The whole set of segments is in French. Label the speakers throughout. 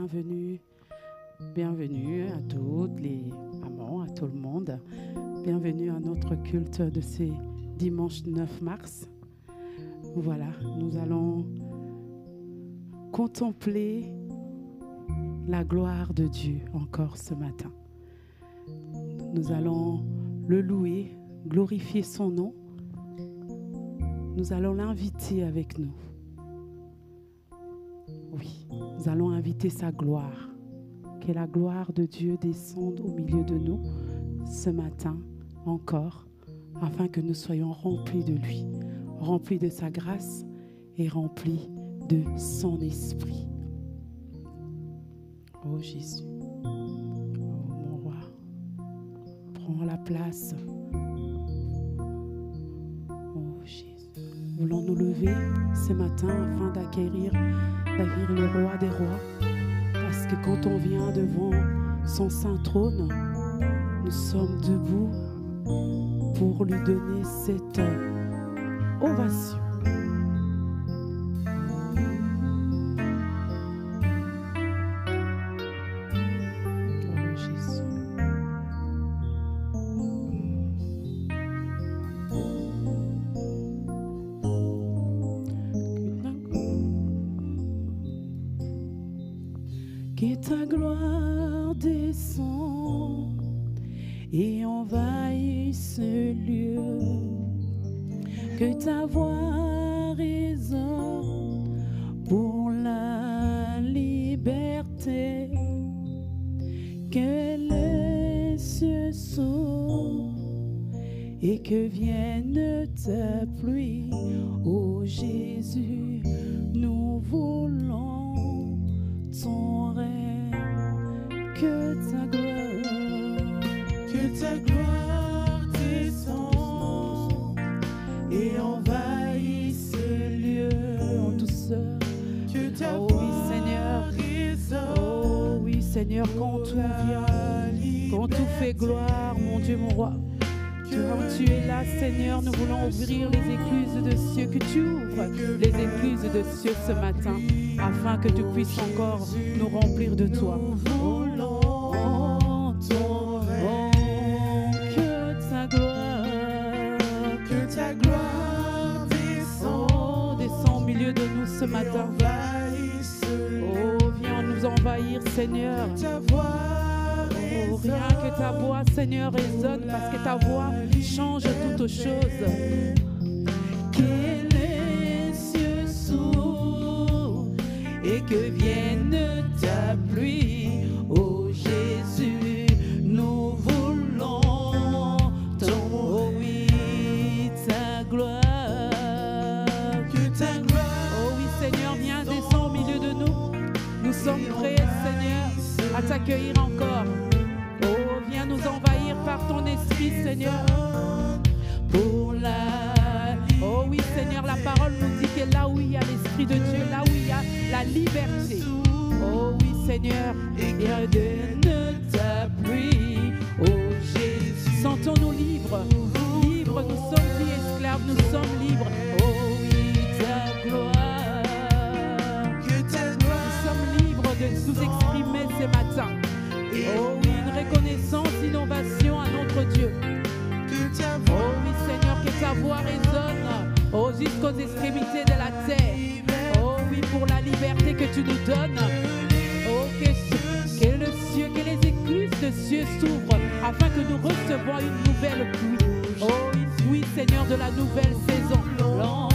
Speaker 1: bienvenue. Bienvenue à toutes les mamans, à tout le monde. Bienvenue à notre culte de ce dimanche 9 mars. Voilà, nous allons contempler la gloire de Dieu encore ce matin. Nous allons le louer, glorifier son nom. Nous allons l'inviter avec nous. Oui, nous allons inviter sa gloire. Que la gloire de Dieu descende au milieu de nous ce matin encore, afin que nous soyons remplis de lui, remplis de sa grâce et remplis de son esprit. Oh Jésus, oh mon roi, prends la place. Oh Jésus, voulons nous lever ce matin afin d'acquérir le roi des rois. Parce que quand on vient devant son saint trône, nous sommes debout pour lui donner cette ovation. Oh Jésus. Que ta gloire descende et envahisse ce lieu. Que ta voix résonne pour la liberté. Que les cieux s'ouvrent et que vienne ta pluie. Ô Jésus, nous voulons ton règne. Que ta gloire descende et envahisse ce lieu en douceur. Que ta voix résonne. Oh oui Seigneur, quand tout vient, quand tout fait gloire, mon Dieu, mon roi. Quand tu es là, Seigneur, nous voulons ouvrir les écluses de cieux, que tu ouvres les écluses de cieux ce matin, afin que tu puisses encore nous remplir de toi. Que ta gloire descend au milieu de nous ce matin. Oh, viens nous envahir, Seigneur. Oh, rien que ta voix, Seigneur, résonne, parce que ta voix change toutes choses. Que les cieux s'ouvrent et que vienne ta pluie. Oh Jésus, nous voulons ton, oh oui, ta gloire. Que ta gloire, oh oui Seigneur, viens descendre au milieu de nous. Nous sommes prêts, Seigneur, à t'accueillir encore. Oh, viens nous envahir par ton esprit, Seigneur. Pour oh oui, Seigneur, la parole nous dit que là où il y a l'Esprit de Dieu, là où il y a la liberté. Oh oui, Seigneur, et donne ta pluie. Oh Jésus, sentons-nous libres. Libres, nous sommes plus esclaves, nous sommes libres. Oh oui, ta gloire. Nous sommes libres de nous exprimer ce matin. Oh oui, une reconnaissance, innovation à notre Dieu. Oh oui Seigneur, que ta voix résonne, oh, jusqu'aux extrémités de la terre. Oh oui, pour la liberté que tu nous donnes. Oh, que le ciel, que les écluses de cieux s'ouvrent, afin que nous recevons une nouvelle pluie. Oh oui Seigneur, de la nouvelle saison. Oh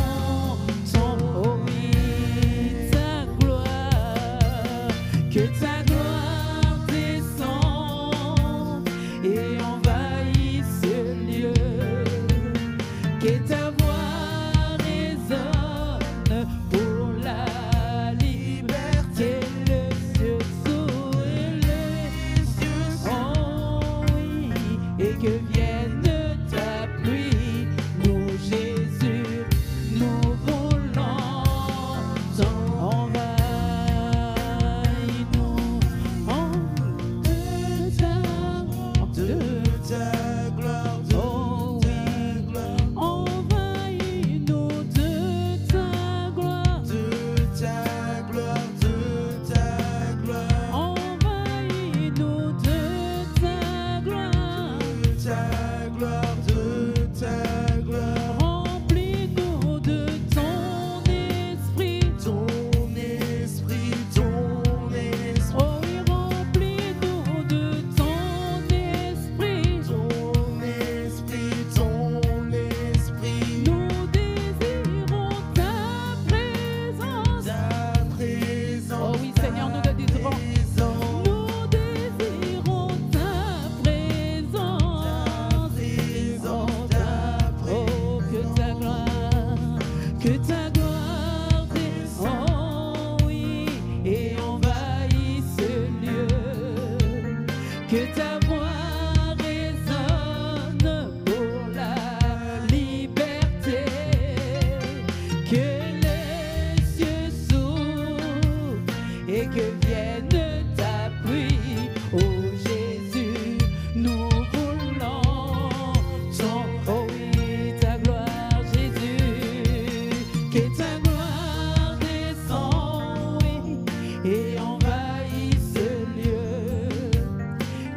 Speaker 1: oui, ta gloire. Que ta gloire descende et envahisse ce lieu. Que ta voix résonne pour la liberté. Le ciel s'ouvre et les cieux oh oui, et que vienne ta pluie. Nous Jésus, que ta voix résonne pour la liberté, que les cieux s'ouvrent et que vienne ta pluie. Oh Jésus, nous voulons ton, oh oui, ta gloire Jésus, que ta gloire descend, oui, et envahisse ce lieu,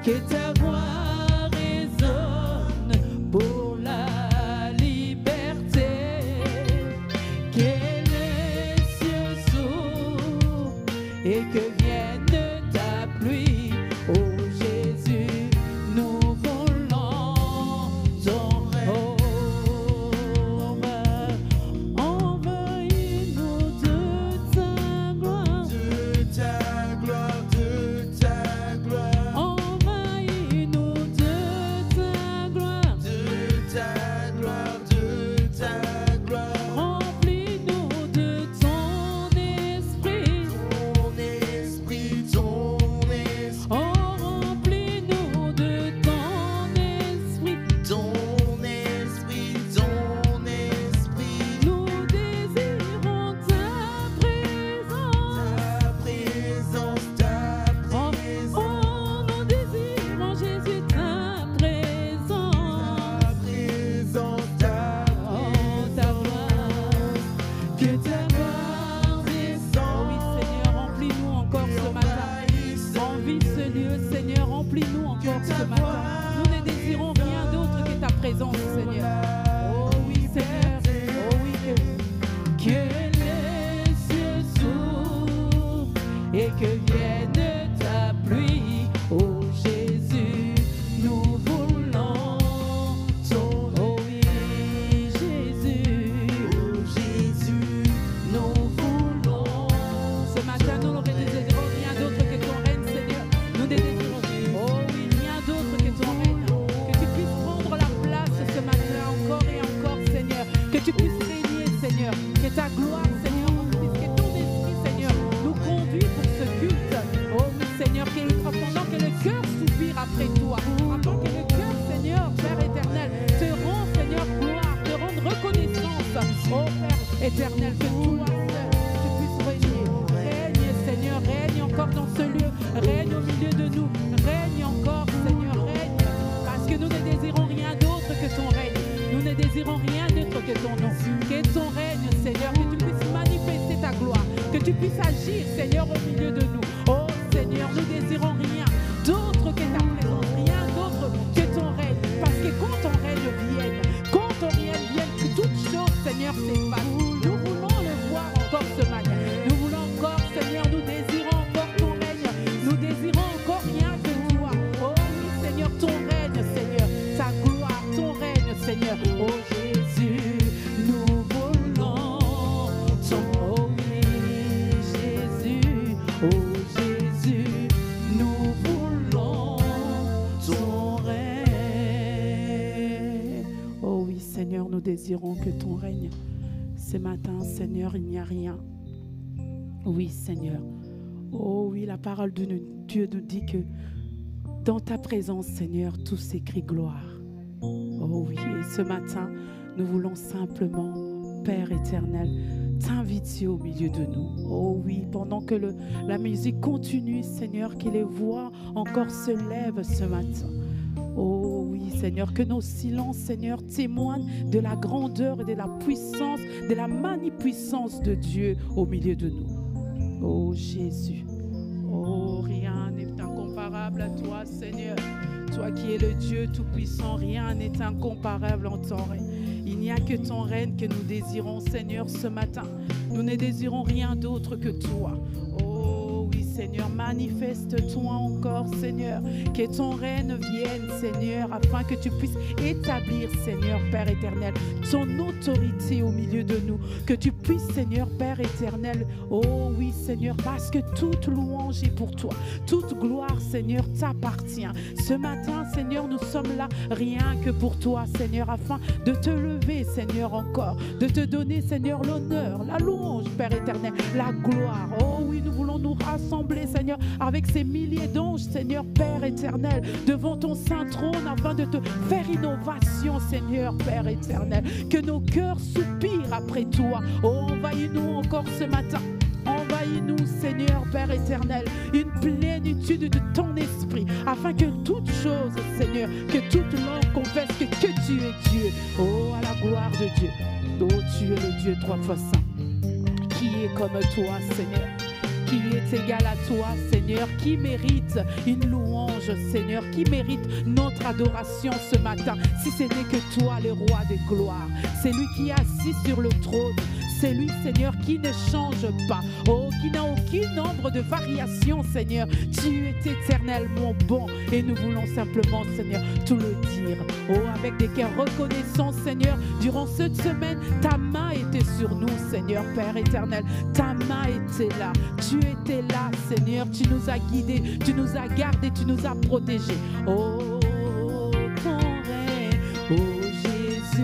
Speaker 1: que ta voix résonne pour la liberté, que les cieux s'ouvrent et que vienne ta pluie. Oh Jésus, nous voulons ton règne. Envahis-nous de ta gloire.
Speaker 2: De ta gloire, de ta gloire,
Speaker 1: Envahis-nous de ta gloire.
Speaker 2: de ta gloire, de ta gloire.
Speaker 1: Remplis-nous de ton esprit.
Speaker 2: Ton esprit, ton esprit,
Speaker 1: Oh, remplis-nous de ton esprit.
Speaker 2: ton esprit, ton esprit.
Speaker 1: Nous désirons ta présence.
Speaker 2: Ta présence, ta
Speaker 1: Oh,
Speaker 2: présence,
Speaker 1: oh, nous désirons Jésus ta présence.
Speaker 2: ta présence, ta
Speaker 1: Oh, ta gloire, que ta gloire descend. Oui, Seigneur, remplis-nous encore ce matin. Envie ce lieu, Seigneur, remplis-nous encore ce matin. Nous ne désirons rien d'autre que ta présence, Seigneur. Oh oui, Seigneur, oh oui, que les cieux s'ouvrent et que vienne ta pluie. Oh Jésus, nous voulons ton, oh oui, Jésus,
Speaker 2: oh Jésus,
Speaker 1: nous voulons. Ce matin, nous ne désirons rien d'autre que ton règne, Seigneur. Nous ne désirons, oh oui, rien d'autre que ton règne. Que tu puisses prendre la place ce matin, encore et encore, Seigneur. Que tu puisses régner, Seigneur. Que ta gloire, Seigneur, remplisse. Que ton esprit, Seigneur, nous conduit pour ce culte. Oh oui, Seigneur, pendant que le cœur soupire après toi. Avant que le cœur, Seigneur, Père éternel, te rend, Seigneur, gloire, te rende reconnaissance. Oh Père éternel, que toi seul, tu puisses régner. Règne, Seigneur, règne encore dans ce lieu. Règne au milieu de nous. Règne encore, Seigneur, règne. Parce que nous ne désirons rien d'autre que ton règne. Nous ne désirons rien d'autre que ton nom. Que ton règne, Seigneur, que tu puisses manifester ta gloire. Que tu puisses agir, Seigneur, au milieu de nous. Oh Seigneur, nous désirons rien d'autre que ta présence. Rien d'autre que ton règne. Parce que quand ton règne vienne, que toute chose, Seigneur, s'efface. Nous voulons le voir encore ce matin. Nous voulons encore, Seigneur, nous désirons encore ton règne. Nous désirons encore rien que toi. Oh oui, Seigneur, ton règne, Seigneur. Ta gloire, ton règne, Seigneur. Oh Jésus, nous voulons ton, oh oui, Jésus. Oh Jésus, nous voulons ton règne. Oh oui, Seigneur, nous désirons que ton règne. Ce matin, Seigneur, il n'y a rien. Oui, Seigneur. Oh oui, la parole de Dieu nous dit que dans ta présence, Seigneur, tout s'écrit gloire. Oh oui, et ce matin, nous voulons simplement, Père éternel, t'inviter au milieu de nous. Oh oui, pendant que la musique continue, Seigneur, que les voix encore se lèvent ce matin. Oh oui, Seigneur, que nos silences, Seigneur, témoignent de la grandeur et de la puissance, de la magnificence de Dieu au milieu de nous. Oh Jésus, oh rien n'est incomparable à toi, Seigneur. Toi qui es le Dieu tout-puissant, rien n'est incomparable en ton règne. Il n'y a que ton règne que nous désirons, Seigneur, ce matin. Nous ne désirons rien d'autre que toi. Oh oui, Seigneur, manifeste-toi encore, Seigneur. Que ton règne vienne, Seigneur, afin que tu puisses établir, Seigneur, Père éternel, ton autorité au milieu de nous. Que tu puisses, Seigneur, Père éternel, oh oui, Seigneur, parce que toute louange est pour toi. Toute gloire, Seigneur, t'appartient. Ce matin, Seigneur, nous sommes là rien que pour toi, Seigneur, afin de te lever, Seigneur, encore, de te donner, Seigneur, l'honneur, la louange, Père éternel, la gloire. Oh oui, nous voulons nous rassembler rassembler, Seigneur, avec ces milliers d'anges, Seigneur, Père éternel, devant ton saint trône, afin de te faire innovation, Seigneur, Père éternel. Que nos cœurs soupirent après toi. Oh, envahis-nous encore ce matin. Envahis-nous, Seigneur, Père éternel, une plénitude de ton esprit, afin que toute chose, Seigneur, que toute langue confesse que tu es Dieu. Oh, à la gloire de Dieu. Oh, tu es le Dieu trois fois saint. Qui est comme toi, Seigneur? Qui est égal à toi, Seigneur? Qui mérite une louange, Seigneur? Qui mérite notre adoration ce matin? Si ce n'est que toi, le roi des gloires. C'est lui qui est assis sur le trône. C'est lui, Seigneur, qui ne change pas. Oh, qui n'a aucun nombre de variations, Seigneur. Tu es éternellement bon. Et nous voulons simplement, Seigneur, tout le dire. Oh, avec des cœurs reconnaissants, Seigneur, durant cette semaine, ta main était sur nous, Seigneur, Père éternel. Ta main était là. Tu étais là, Seigneur. Tu nous as guidés, tu nous as gardés, tu nous as protégés. Oh, ton règne, oh Jésus.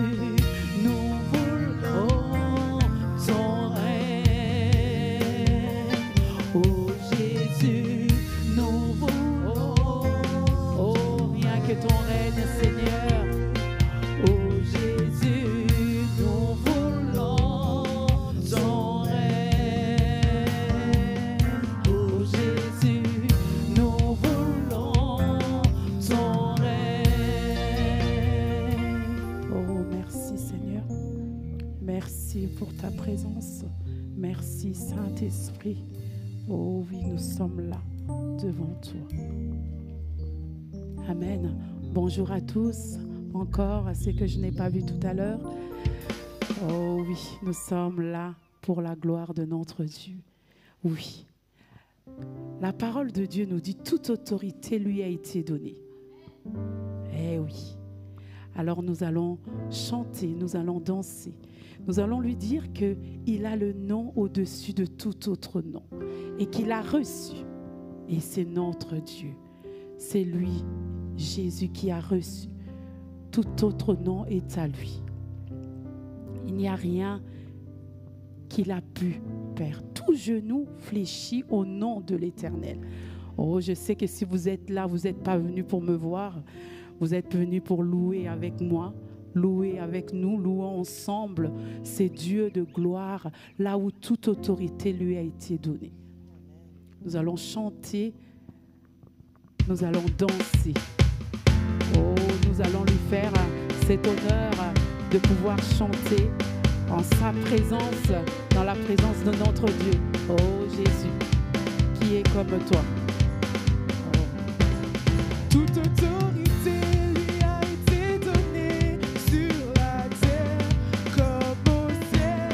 Speaker 1: Ton règne, Seigneur. Oh Jésus, nous voulons ton règne. Oh Jésus, nous voulons ton règne. Oh, merci Seigneur. Merci pour ta présence. Merci Saint-Esprit. Oh oui, nous sommes là devant toi. Amen. Bonjour à tous, encore à ceux que je n'ai pas vus tout à l'heure. Oh oui, nous sommes là pour la gloire de notre Dieu. Oui, la parole de Dieu nous dit toute autorité lui a été donnée. Eh oui. Alors nous allons chanter, nous allons danser. Nous allons lui dire qu'il a le nom au-dessus de tout autre nom et qu'il a reçu. Et c'est notre Dieu. C'est lui, Jésus, qui a reçu. Tout autre nom est à lui. Il n'y a rien qu'il a pu faire. Tout genou fléchit au nom de l'Éternel. Oh, je sais que si vous êtes là, vous n'êtes pas venu pour me voir. Vous êtes venu pour louer avec moi, louer avec nous, louons ensemble. C'est Dieu de gloire, là où toute autorité lui a été donnée. Nous allons chanter. Nous allons danser. Oh, nous allons lui faire cet honneur de pouvoir chanter en sa présence, dans la présence de notre Dieu. Oh Jésus, qui est comme toi. Oh. Toute autorité lui a été donnée sur la terre comme au ciel.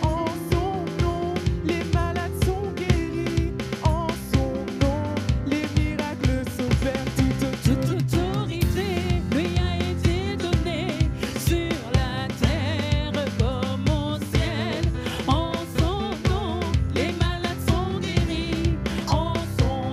Speaker 1: En son nom, les malades sont guéris. En son nom, les miracles s'opèrent. Toute autorité lui a été donnée sur la terre comme au ciel. En son nom, les malades sont guéris. En son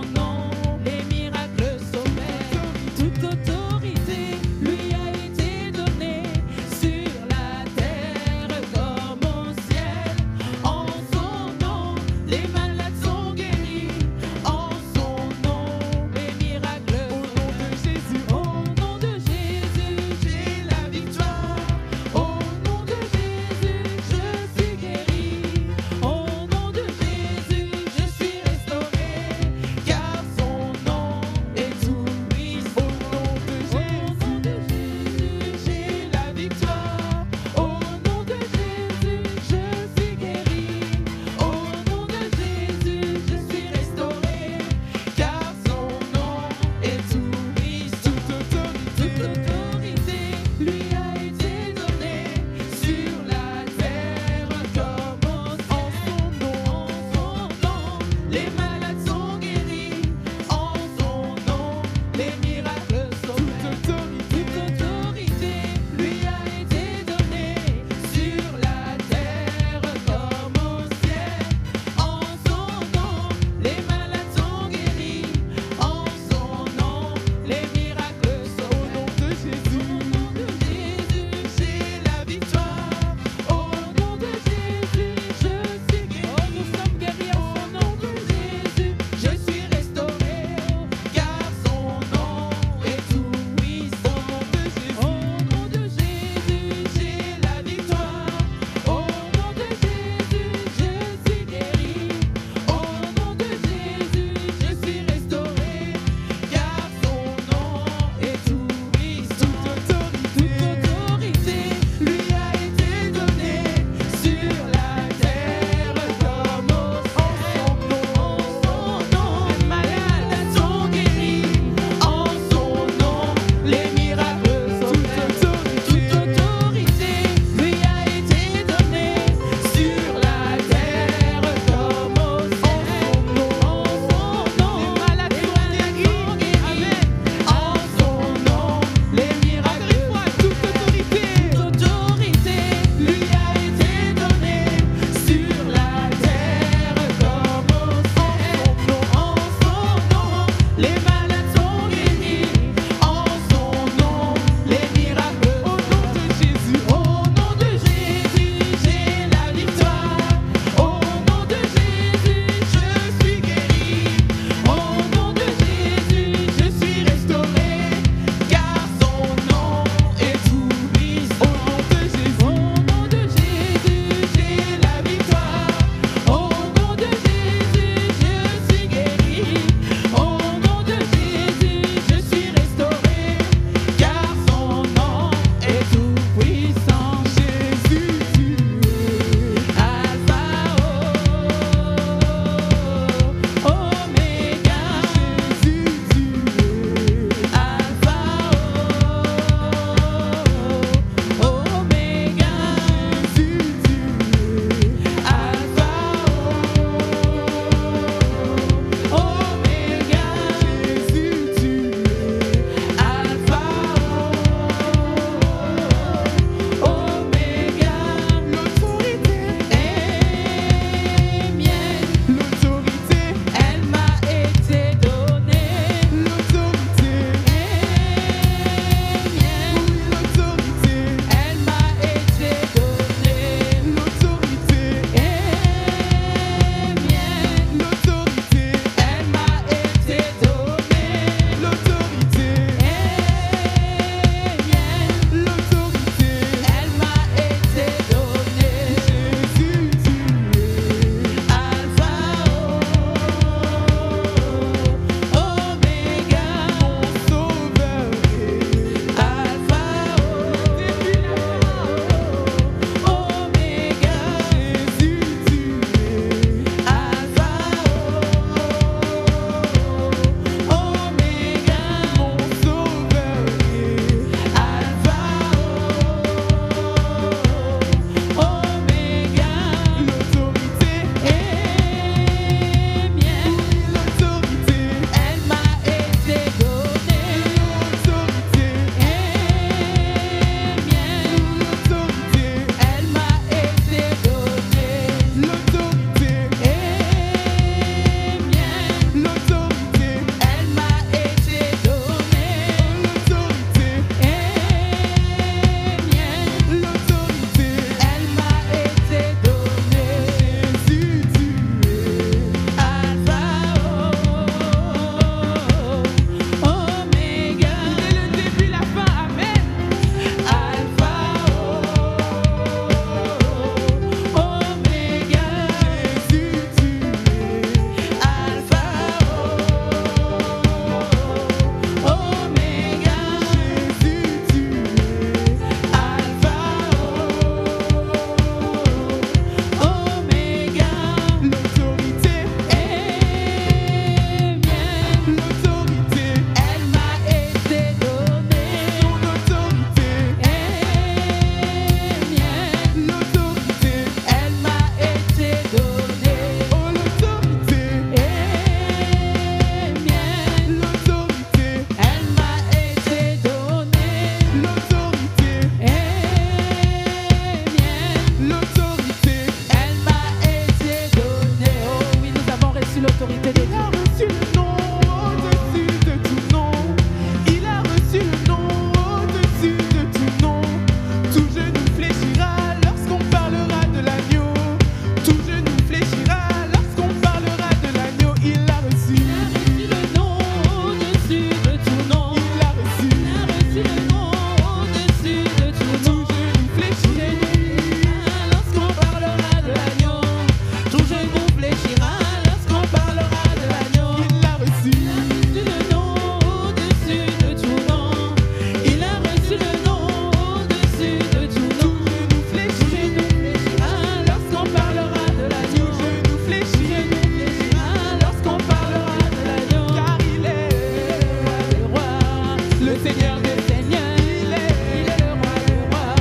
Speaker 1: le Seigneur des Seigneurs, il est le roi des rois,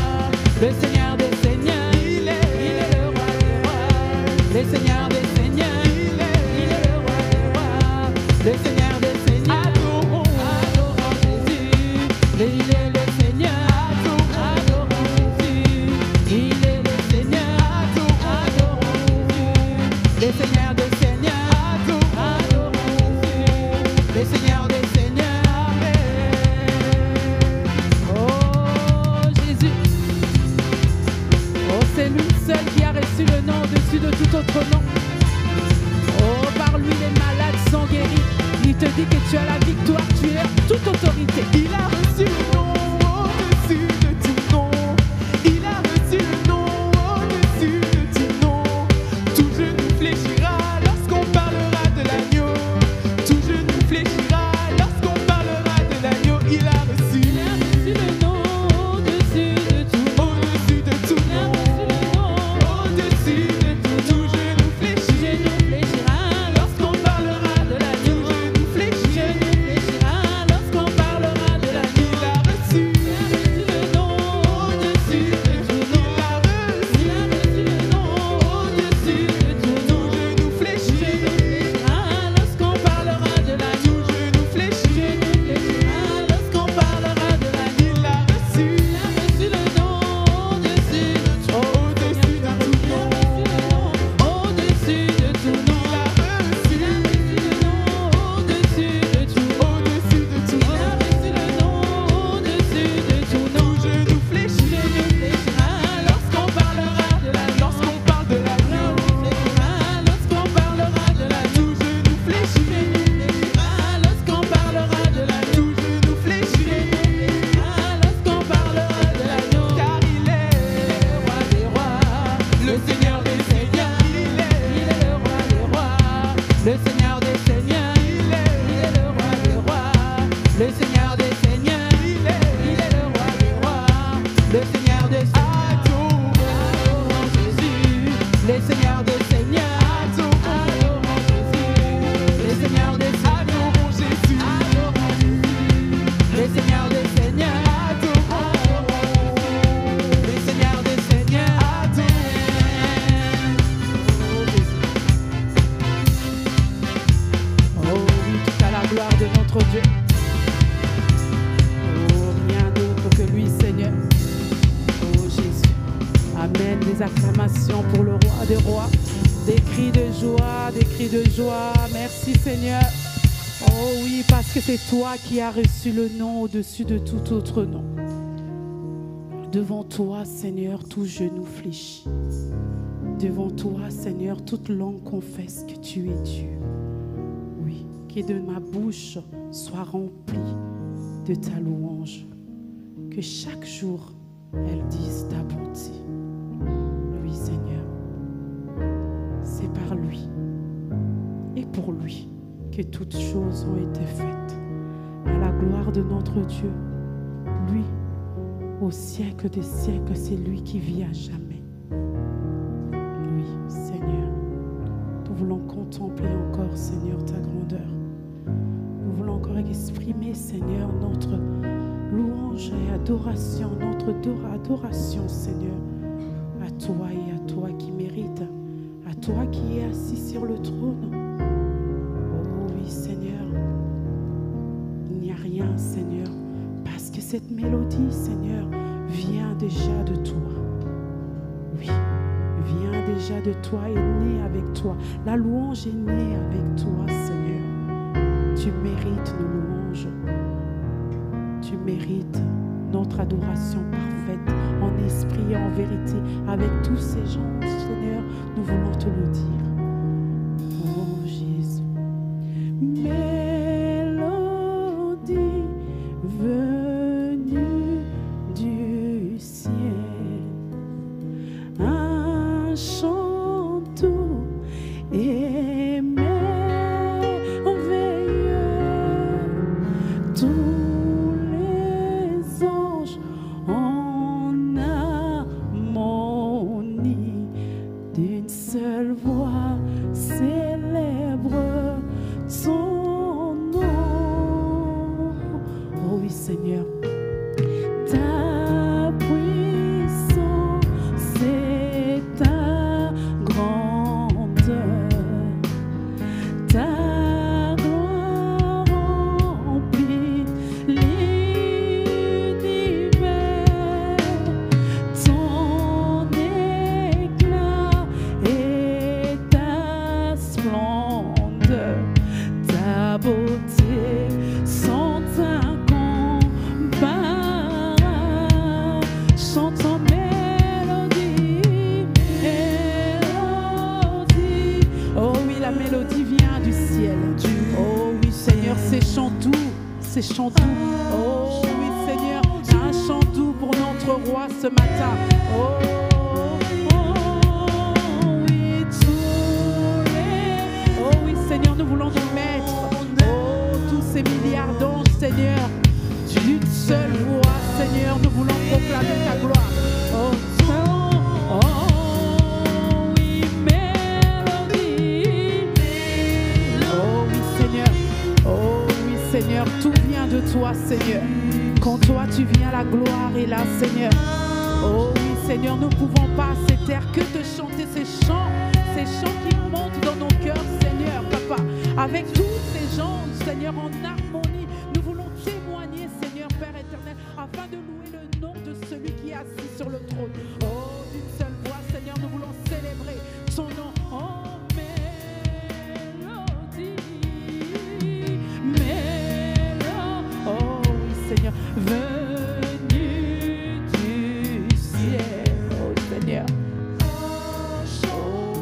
Speaker 1: le Seigneur des Seigneurs, il est le roi des rois, le Seigneur des Seigneurs, il est le roi des rois, le Seigneur des Seigneurs, adorons Jésus, il est le Seigneur, adorons Jésus, il est le Seigneur, adorons Jésus, le Seigneur des Seigneurs, adorons Jésus, le Seigneur des Seigneurs, amen. Oh Jésus, oh c'est lui seul qui a reçu le nom au-dessus de tout autre nom. Oh, par lui les malades sont guéris. Il te dit que tu as la victoire, tu es toute autorité.
Speaker 2: Il a reçu le nom au-dessus de tout nom. Il a reçu le nom au-dessus de tout nom. Tout genou fléchira lorsqu'on parlera de l'agneau. Tout genou fléchira lorsqu'on parlera de l'agneau. Il a reçu
Speaker 1: le nom au-dessus de tout nom.
Speaker 2: Au-dessus de tout nom. Au-dessus de tout. Tout genou fléchira lorsqu'on parlera de l'agneau. Tout genou fléchira lorsqu'on parlera de l'agneau. Il a reçu le nom au-dessus de tout nom. Il a reçu le nom au-dessus de tout nom. Tout genou fléchira lorsqu'on parlera de l'agneau. Tout genou fléchira lorsqu'on parlera de l'agneau. Il a reçu le nom au-dessus de tout nom. Au-dessus de tout nom. Au-dessus de tout nom. Il a reçu le nom au-dessus de tout nom. Au-dessus de tout nom. Il a reçu le nom au-dessus de tout nom. Tout genou fléchira lorsqu'on parlera de l'agneau. Lorsqu'on parle de l'agneau. Lorsqu'on parlera de l'agneau. Tout genou fléchira lorsqu'on parlera de l'agneau. Tout genou fléchira lorsqu'on parlera de l'agneau. Car il est le roi des rois, le Seigneur des seigneurs. Il est le roi des rois, le Seigneur des seigneurs. Il est le roi des rois, le Seigneur des seigneurs. Il est le roi des rois, le Seigneur des seigneurs. Adorons Jésus, le Seigneur des seigneurs. Adorons Jésus, le Seigneur des seigneurs. Adorons Jésus, le Seigneur des seigneurs. Le Seigneur des seigneurs. Oh oui, tout à la gloire de notre Dieu. Oh, rien d'autre que lui, Seigneur. Oh Jésus. Amen. Des acclamations pour le roi des rois. Des cris de joie, des cris de joie. Merci Seigneur. Oh oui, parce que c'est toi qui as reçu le nom au-dessus de tout autre nom. Devant toi, Seigneur, tout genou fléchit. Devant toi, Seigneur, toute langue confesse que tu es Dieu. Oui, que de ma bouche soit remplie de ta louange. Que chaque jour, elle dise ta bonté. Oui, Seigneur, c'est par lui et pour lui que toutes choses ont été faites. À la gloire de notre Dieu, lui, au siècle des siècles, c'est lui qui vit à jamais. Oui, Seigneur, nous voulons contempler encore, Seigneur, ta grandeur. Nous voulons encore exprimer, Seigneur, notre louange et adoration, notre adoration, Seigneur, à toi et à toi qui mérite, à toi qui es assis sur le trône. Oh oui, Seigneur, il n'y a rien, Seigneur, parce que cette mélodie, Seigneur, vient déjà de toi. Oui, vient déjà de toi, est née avec toi. La louange est née avec toi, Seigneur. Tu mérites nos louanges. Tu mérites notre adoration parfaite, en esprit et en vérité. Avec tous ces gens, Seigneur, nous voulons te le dire. Oh Jésus. Mélodie venue du ciel, un chant doux et merveilleux. Tous les anges en harmonie d'une seule voix Seigneur. Ta puissance et ta grandeur, ta gloire remplit l'univers, ton éclat et ta splendeur, ta beauté sont incomparable. Chantons mélodie, mélodie. Oh oui, la mélodie vient du ciel. Oh oui, Seigneur, c'est chant doux, c'est chant doux. Oh oui, Seigneur, un chant doux pour notre roi ce matin. Oh, oui, oh oui, Seigneur, nous voulons nous mettre. Oh, tous ces milliards d'anges, Seigneur, d'une seule voix, Seigneur, nous voulons proclamer ta gloire. Oh, oui, mélodie. Oh oui, Seigneur. Oh oui, Seigneur, tout vient de toi, Seigneur. Quand toi, tu viens, la gloire est là, Seigneur. Oh oui, Seigneur, nous ne pouvons pas se taire que de chanter ces chants qui montent dans nos cœurs, Seigneur, Papa. Avec tous ces gens, Seigneur, en harmonie, nous voulons témoigner, Seigneur, Père éternel, afin de louer le nom de celui qui est assis sur le trône. Oh, d'une seule voix, Seigneur, nous voulons célébrer son nom. Oh, mélodie, oh oui, Seigneur, venu du ciel, oh Seigneur. Oh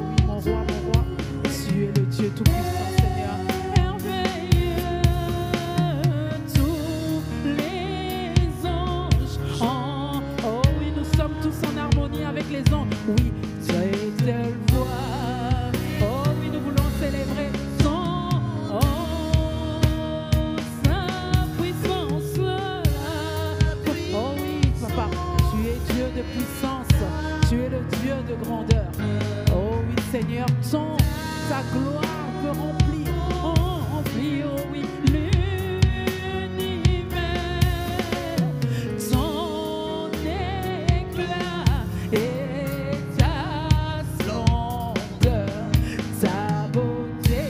Speaker 2: oui, mon roi, tu es le Dieu tout-puissant, Seigneur. Merveilleux, tous les anges. Oh oui, nous sommes tous en harmonie avec les anges. Oui, tu es seule voix. Oh oui, nous voulons célébrer sa puissance. Oh oui, Papa, tu es Dieu de puissance. Tu es le Dieu de grandeur. Oh oui, Seigneur, ta gloire peut remplir, oh oui, l'univers, ton éclat et ta splendeur, ta beauté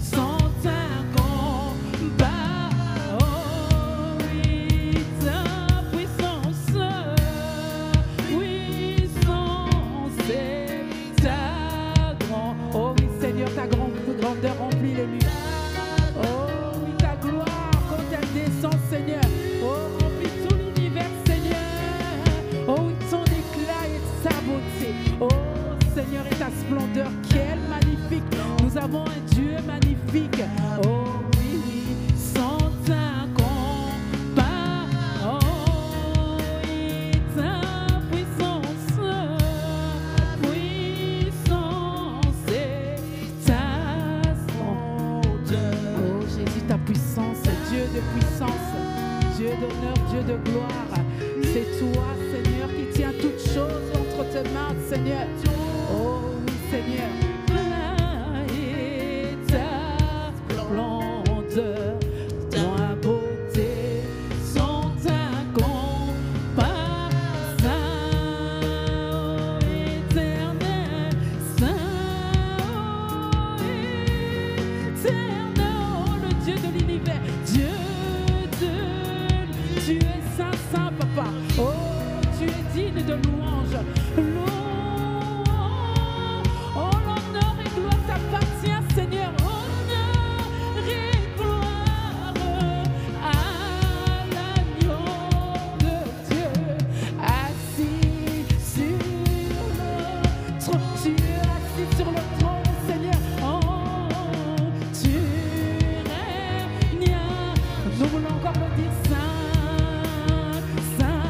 Speaker 2: sont incomparable. Oh oui, ta puissance et ta grandeur. Oh oui, Seigneur, ta grandeur remplit les nuits. Oh oui, ta gloire quand elle descend, Seigneur. Oh, remplit tout l'univers, Seigneur. Oh oui, ton éclat et sa beauté. Oh Seigneur, et ta splendeur, quelle magnifique. Nous avons un Dieu magnifique. Oh oui, sans incomparable. Oh oui, ta puissance et ta splendeur. Oh Jésus, ta puissance, Dieu de puissance, Dieu d'honneur, Dieu de gloire. C'est toi, Seigneur, qui tiens toutes choses entre tes mains, Seigneur. Oh oui, Seigneur. Et ta splendeur, ta beauté sont incomparable. Éternel, Saint, éternel, le Dieu de l'univers, tu es saint, saint, Papa. Oh, tu es digne de louange. Oh, l'honneur et gloire t'appartient, Seigneur. Honneur et gloire à l'agneau de Dieu, assis sur le trône. Tu es assis sur le trône, Seigneur. Oh, tu règnes. Nous voulons encore le dire, Saint, Saint,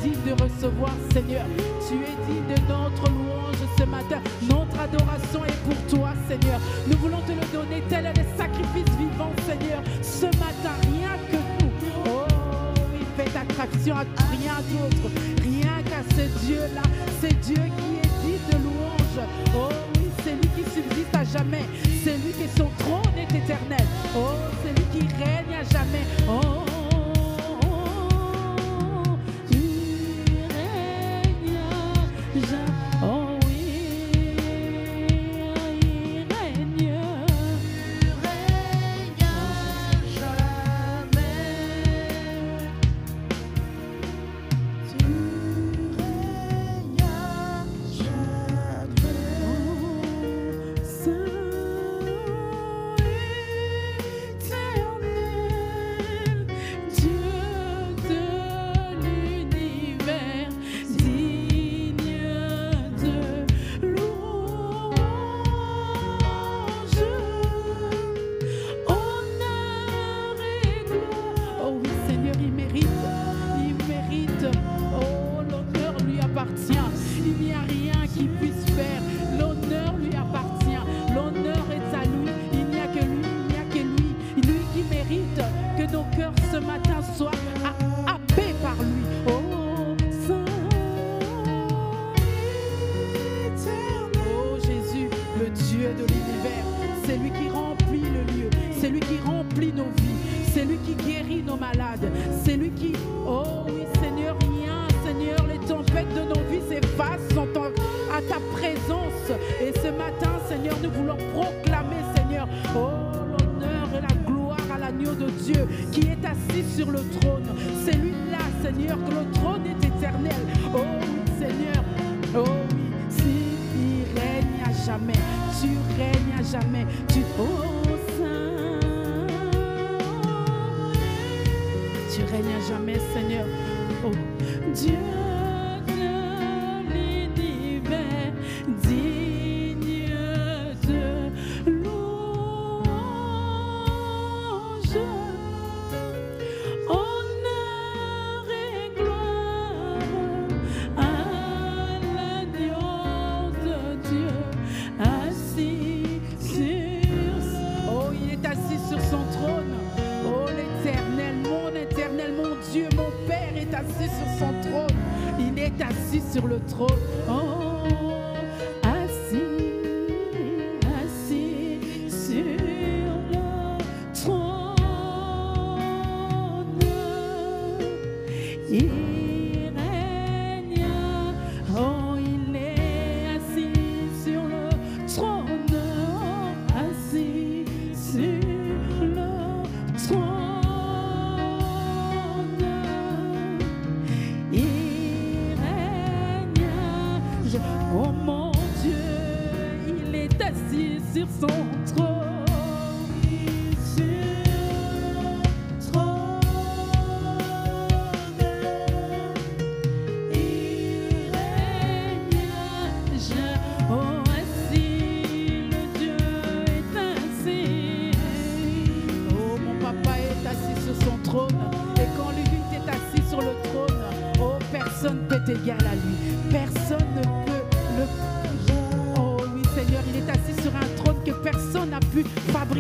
Speaker 2: digne de recevoir, Seigneur. Tu es digne de notre louange ce matin. Notre adoration est pour toi, Seigneur. Nous voulons te le donner, tel est le sacrifice vivant, Seigneur. Ce matin, rien que nous. Oh, il fait attraction à rien d'autre. Rien qu'à ce Dieu-là. C'est Dieu qui est digne de louange. Oh oui, c'est lui qui subsiste à jamais. C'est lui qui son trône est éternel. Oh, c'est lui qui règne à jamais. Oh, oh oui, il règne.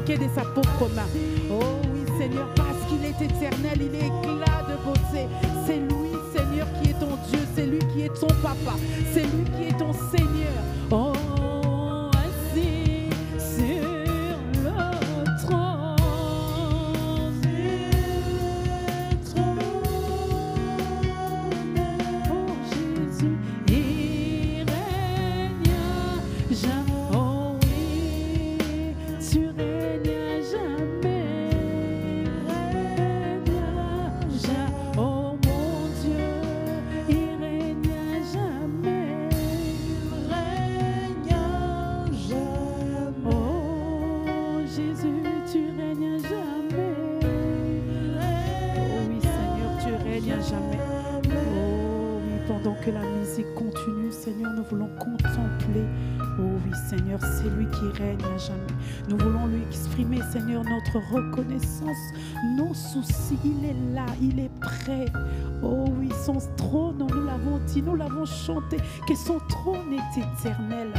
Speaker 2: De sa propre main. Oh oui, Seigneur, parce qu'il est éternel, il est éclat de beauté. C'est lui, Seigneur, qui est ton Dieu, c'est lui qui est ton papa, c'est lui qui est ton Seigneur. Oh, assis sur le trône. Oh Jésus, il règne jamais. Oh oui, tu règnes. Que la musique continue, Seigneur, nous voulons contempler. Oh oui, Seigneur, c'est lui qui règne à jamais. Nous voulons lui exprimer, Seigneur, notre reconnaissance, nos soucis. Il est là, il est prêt. Oh oui, son trône, on ne senti, nous l'avons chanté, que son trône est éternel.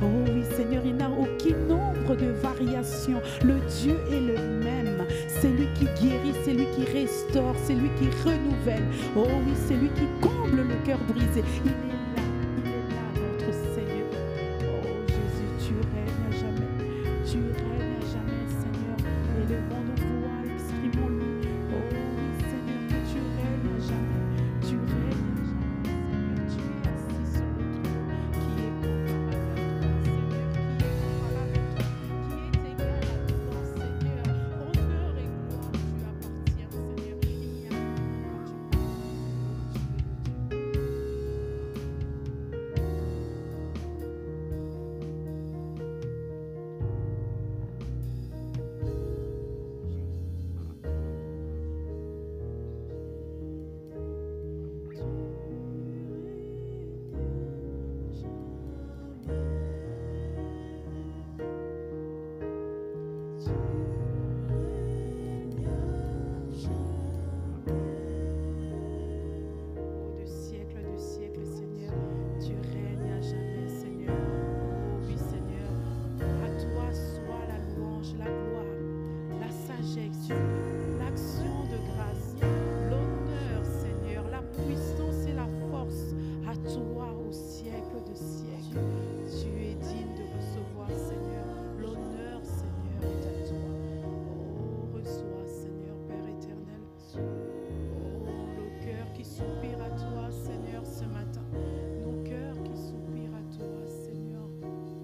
Speaker 2: Oh oui, Seigneur, il n'a aucun nombre de variations. Le Dieu est le même. C'est lui qui guérit, c'est lui qui restaure, c'est lui qui renouvelle. Oh oui, c'est lui qui comble le cœur brisé. Il est là, notre Seigneur. Oh Jésus, tu règnes à jamais. Tu règnes à jamais, Seigneur. Élevons nos voix, exprimons-le. Oh oui, Seigneur, que tu règnes à jamais. Tu règnes à jamais, Seigneur. Tu es assis sur le trône qui est comparable à toi, Seigneur, qui est comparable à toi, qui est égal à toi, Seigneur. Honneur et gloire tu appartiens, Seigneur. Il n'y a pas de siècle, Seigneur, tu règnes à jamais, Seigneur. Oh oui, Seigneur, à toi soit la louange, la gloire, la sagesse, l'action de grâce, l'honneur, Seigneur, la puissance et la force, à toi au siècle de siècle. Tu es digne de recevoir, Seigneur, l'honneur, Seigneur, est à toi. Oh, reçois, Seigneur, Père éternel. Oh, le cœur qui soupire à toi, Seigneur, ce matin. Nos cœurs qui soupirent à toi, Seigneur.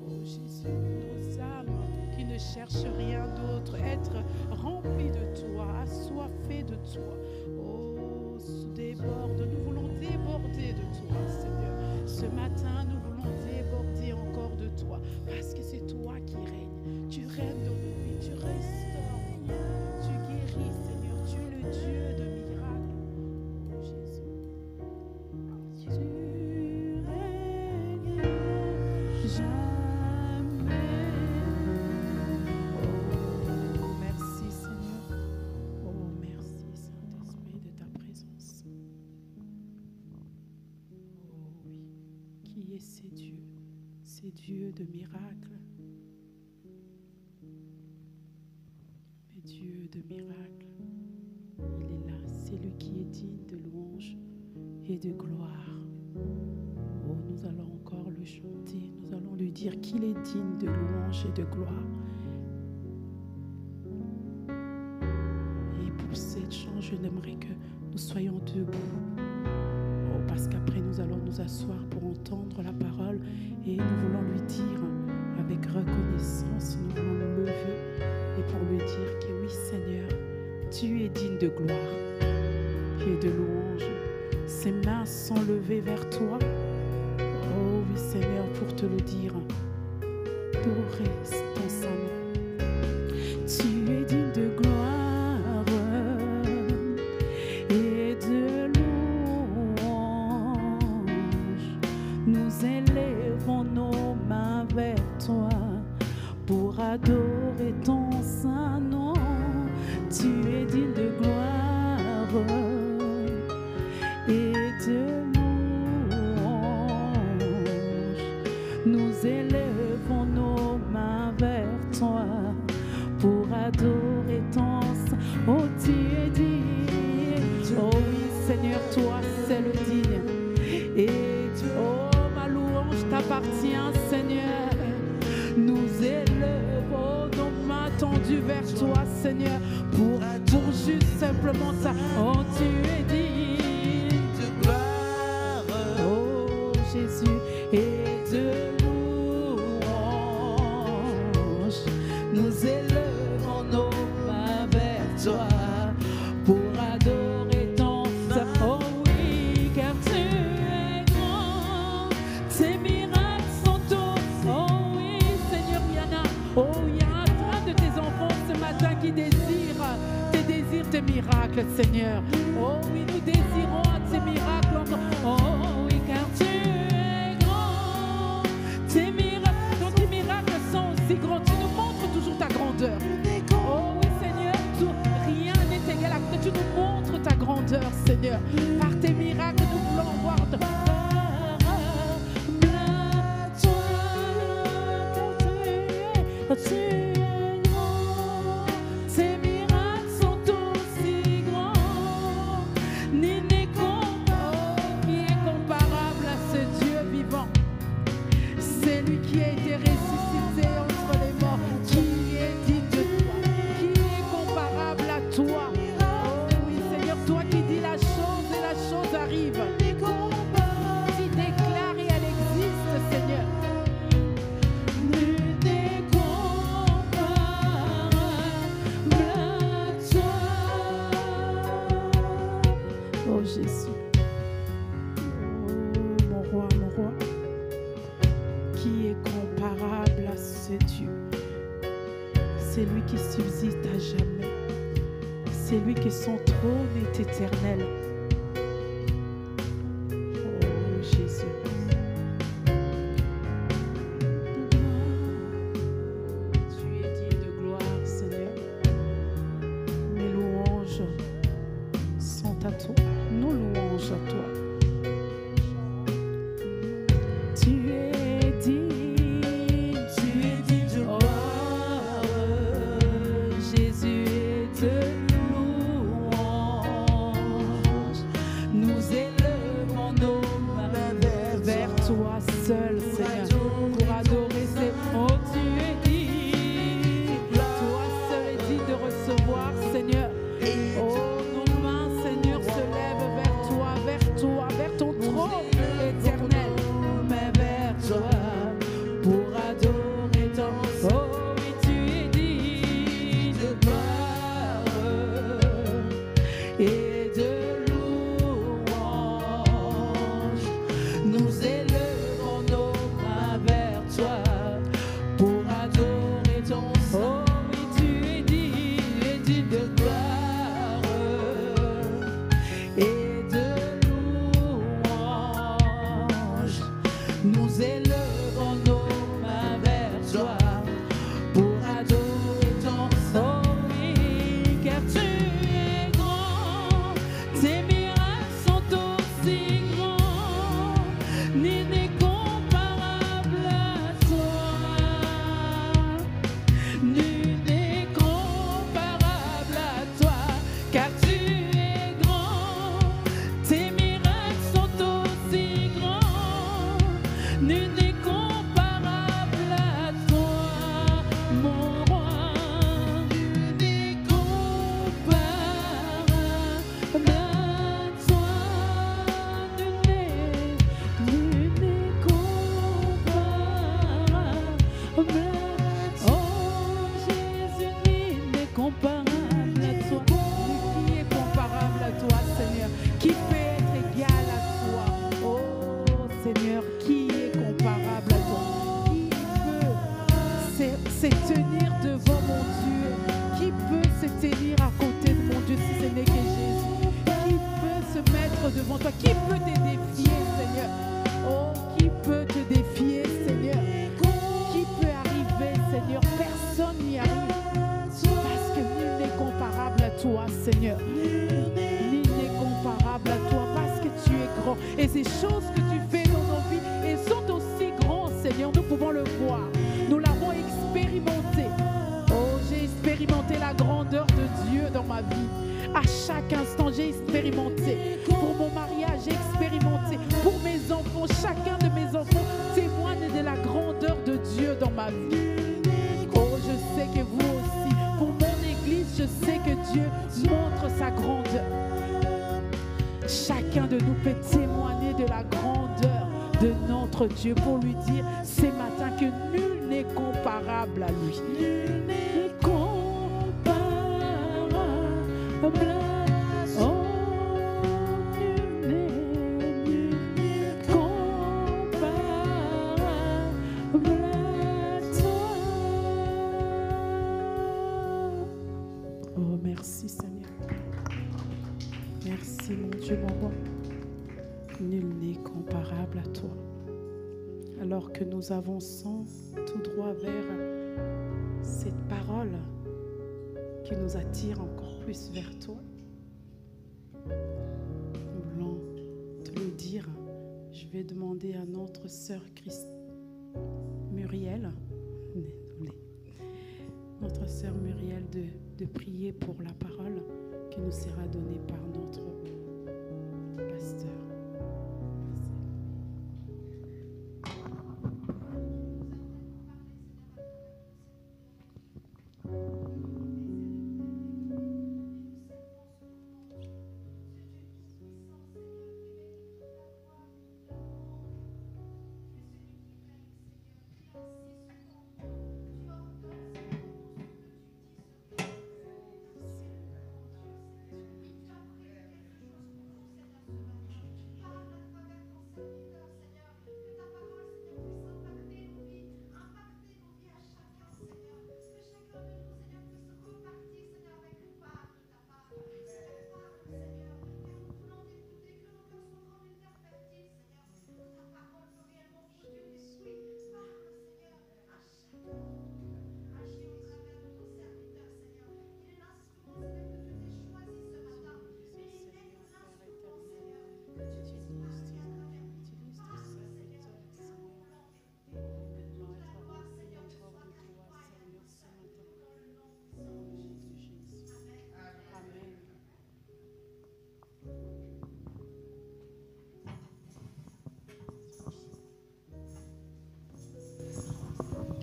Speaker 2: Oh Jésus, nos âmes qui ne cherchent rien d'autre, être remplies de toi, assoiffées de toi. Oh, déborde, nous voulons déborder de toi, Seigneur. Ce matin, nous voulons déborder encore de toi, parce que c'est toi qui règnes. Tu règnes dans nos vies, tu restaures, tu guéris, Seigneur. Tu es le Dieu de miracles. Oh Jésus. Tu règnes jamais. Oh, merci, Seigneur. Oh, merci, Saint-Esprit, de ta présence. Oh oui, qui est ces dieux? Ces dieux de miracles. Mais Dieu de miracles, il est là, c'est lui qui est digne de louange et de gloire. Oh, nous allons encore le chanter, nous allons lui dire qu'il est digne de louange et de gloire. Et pour cette chant, je n'aimerais que nous soyons debout. Oh, parce qu'après nous allons nous asseoir pour entendre la parole et nous voulons lui dire avec reconnaissance, nous voulons nous lever et pour lui dire que oui, Seigneur, tu es digne de gloire et de louange. Ses mains sont levées vers toi. Oh oui, Seigneur, pour te le dire. Adoré ton Saint-Nom. Tu es digne de gloire et de louange. Nous élevons nos mains vers toi pour adorer ton Saint-Nom. Tu es digne de gloire et de louange. Nous élevons nos mains vers toi pour adorer ton Saint. Oh, tu es digne. Oh oui, Seigneur, toi c'est le digne. Et oh, ma louange t'appartient, Seigneur. Nous élevons nos mains tendues vers toi, Seigneur, pour juste simplement ça. Oh, tu es digne de gloire, oh Jésus, et de louange. Nous élevons nos mains vers toi pour adorer ton Saint. Oh oui, car tu es grand, tes miracles sont tous. Oh oui, Seigneur, il y en a. Oh, il y a un tas de tes enfants ce matin qui désirent tes miracles, Seigneur. Oh oui, nous désirons tes miracles encore. Oh oui, car tu es grand. Tes miracles, quand tes miracles sont aussi grands, tu nous montres toujours ta grandeur. Oh oui, Seigneur, rien n'est égal à toi. Tu nous montres ta grandeur, Seigneur. Par tes miracles, nous voulons voir C'est lui qui subsiste à jamais. C'est lui qui son trône est éternel. Oh Jésus. Tu es digne de gloire, Seigneur. Mes louanges sont à toi. Nos louanges à toi. Tu es digne de gloire. Jésus est de louange. Nous élevons nos mains vers toi seul, Seigneur, pour adorer ces mots. Tu es digne. Toi seul est digne de recevoir, Seigneur. Oh, nos mains, Seigneur, se lèvent vers toi, vers ton trône éternel. Mais vers toi, pour adorer ton. Oh oui, tu es digne de gloire et de louange. Nous élevons nos mains vers toi pour adorer ton. Oh oui, tu es digne de gloire et de louange. Nous élevons nos mains vers toi pour adorer ton. Oh oui, car tu es grand, tes miracles sont aussi grands, nul n'est comparable à toi. Nul n'est comparable à toi, car tu es grand, tes miracles sont aussi grands, nul n'est comparable à toi, mon roi. Nul n'est comparable à toi, nul n'est comparable à toi. Oh Jésus, nul n'est comparable à toi. Qui est comparable à toi, Seigneur? Qui peut être égal à toi? Oh Seigneur, qui est comparable à toi? Qui peut se tenir devant mon Dieu? Qui peut se tenir à côté de mon Dieu si ce n'est que Jésus? Qui peut se mettre devant toi? Qui peut te défier, Seigneur? Oh, qui peut te défier, Seigneur? Qui peut arriver, Seigneur? Personne n'y arrive. Parce que nul n'est comparable à toi, Seigneur. Nul n'est comparable à toi parce que tu es grand. Et ces choses que tu fais dans nos vies, elles sont aussi grandes, Seigneur. Nous pouvons le voir. Nous l'avons expérimenté. Oh, j'ai expérimenté la grandeur de Dieu dans ma vie. À chaque instant, j'ai expérimenté. Pour mon mariage, j'ai expérimenté. Pour mes enfants, chacun de mes enfants témoigne de la grandeur de Dieu dans ma vie. Oh, je sais que vous aussi, pour mon église, je sais que Dieu montre sa grandeur. Chacun de nous peut témoigner de la grandeur de notre Dieu pour lui dire ce matin que nul n'est comparable à lui. Nul n'est comparable à oh, nul n'est comparable à toi. Oh, merci Seigneur. Merci mon Dieu, mon roi. Nul n'est comparable à toi. Alors que nous avançons tout droit vers cette parole qui nous attire encore plus vers toi, nous voulons te le dire. Je vais demander à notre sœur Muriel, notre sœur Muriel de prier pour la parole qui nous sera donnée par notre pasteur.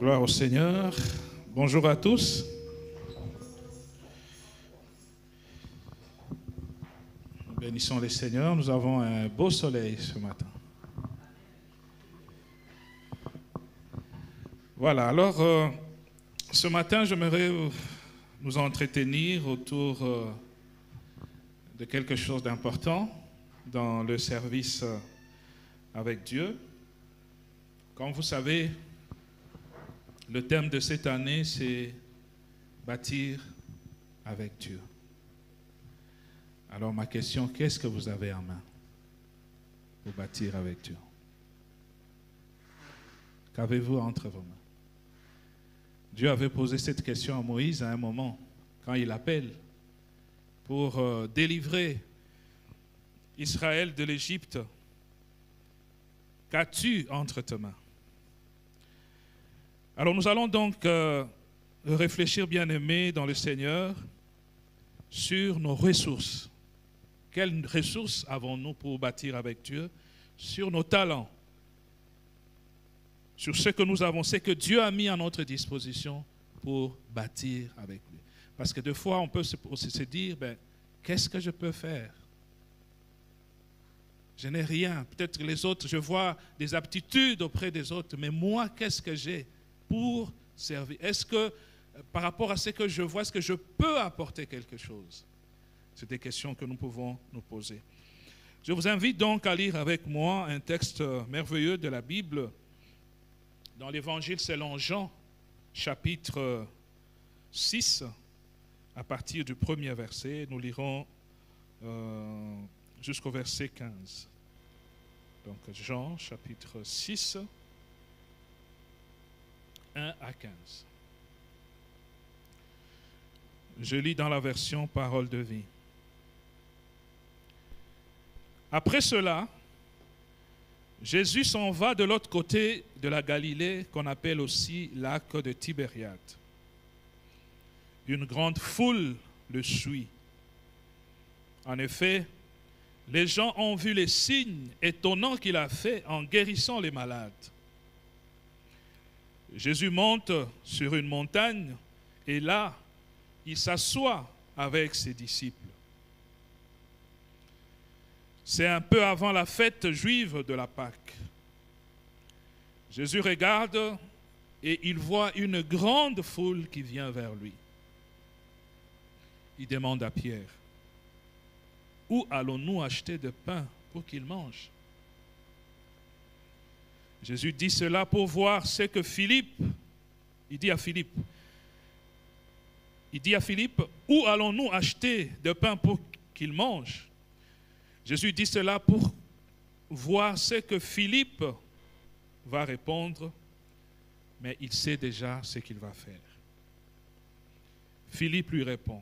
Speaker 3: Gloire au Seigneur. Bonjour à tous. Bénissons les Seigneurs. Nous avons un beau soleil ce matin. Voilà, alors ce matin, j'aimerais nous entretenir autour de quelque chose d'important dans le service avec Dieu. Comme vous savez, le thème de cette année, c'est bâtir avec Dieu. Alors ma question, qu'est-ce que vous avez en main pour bâtir avec Dieu? Qu'avez-vous entre vos mains? Dieu avait posé cette question à Moïse à un moment, quand il appelle pour délivrer Israël de l'Égypte. Qu'as-tu entre tes mains? Alors nous allons donc réfléchir, bien-aimés dans le Seigneur, sur nos ressources. Quelles ressources avons-nous pour bâtir avec Dieu? Sur nos talents, sur ce que nous avons, ce que Dieu a mis à notre disposition pour bâtir avec lui. Parce que des fois, on peut se dire, qu'est-ce que je peux faire? Je n'ai rien. Peut-être que les autres, je vois des aptitudes auprès des autres, mais moi, qu'est-ce que j'ai pour servir? Est-ce que, par rapport à ce que je vois, est-ce que je peux apporter quelque chose? C'est des questions que nous pouvons nous poser. Je vous invite donc à lire avec moi un texte merveilleux de la Bible dans l'Évangile selon Jean, chapitre 6, à partir du premier verset. Nous lirons jusqu'au verset 15. Donc Jean, chapitre 6, 1 à 15. Je lis dans la version Parole de vie. Après cela, Jésus s'en va de l'autre côté de la Galilée, qu'on appelle aussi lac de Tibériade. Une grande foule le suit. En effet, les gens ont vu les signes étonnants qu'il a faits en guérissant les malades. Jésus monte sur une montagne et là, il s'assoit avec ses disciples. C'est un peu avant la fête juive de la Pâque. Jésus regarde et il voit une grande foule qui vient vers lui. Il demande à Pierre, « Où allons-nous acheter de pain pour qu'il mange ?» Jésus dit cela pour voir ce que il dit à Philippe, « Où allons-nous acheter de pain pour qu'il mange ?» Jésus dit cela pour voir ce que Philippe va répondre, mais il sait déjà ce qu'il va faire. Philippe lui répond,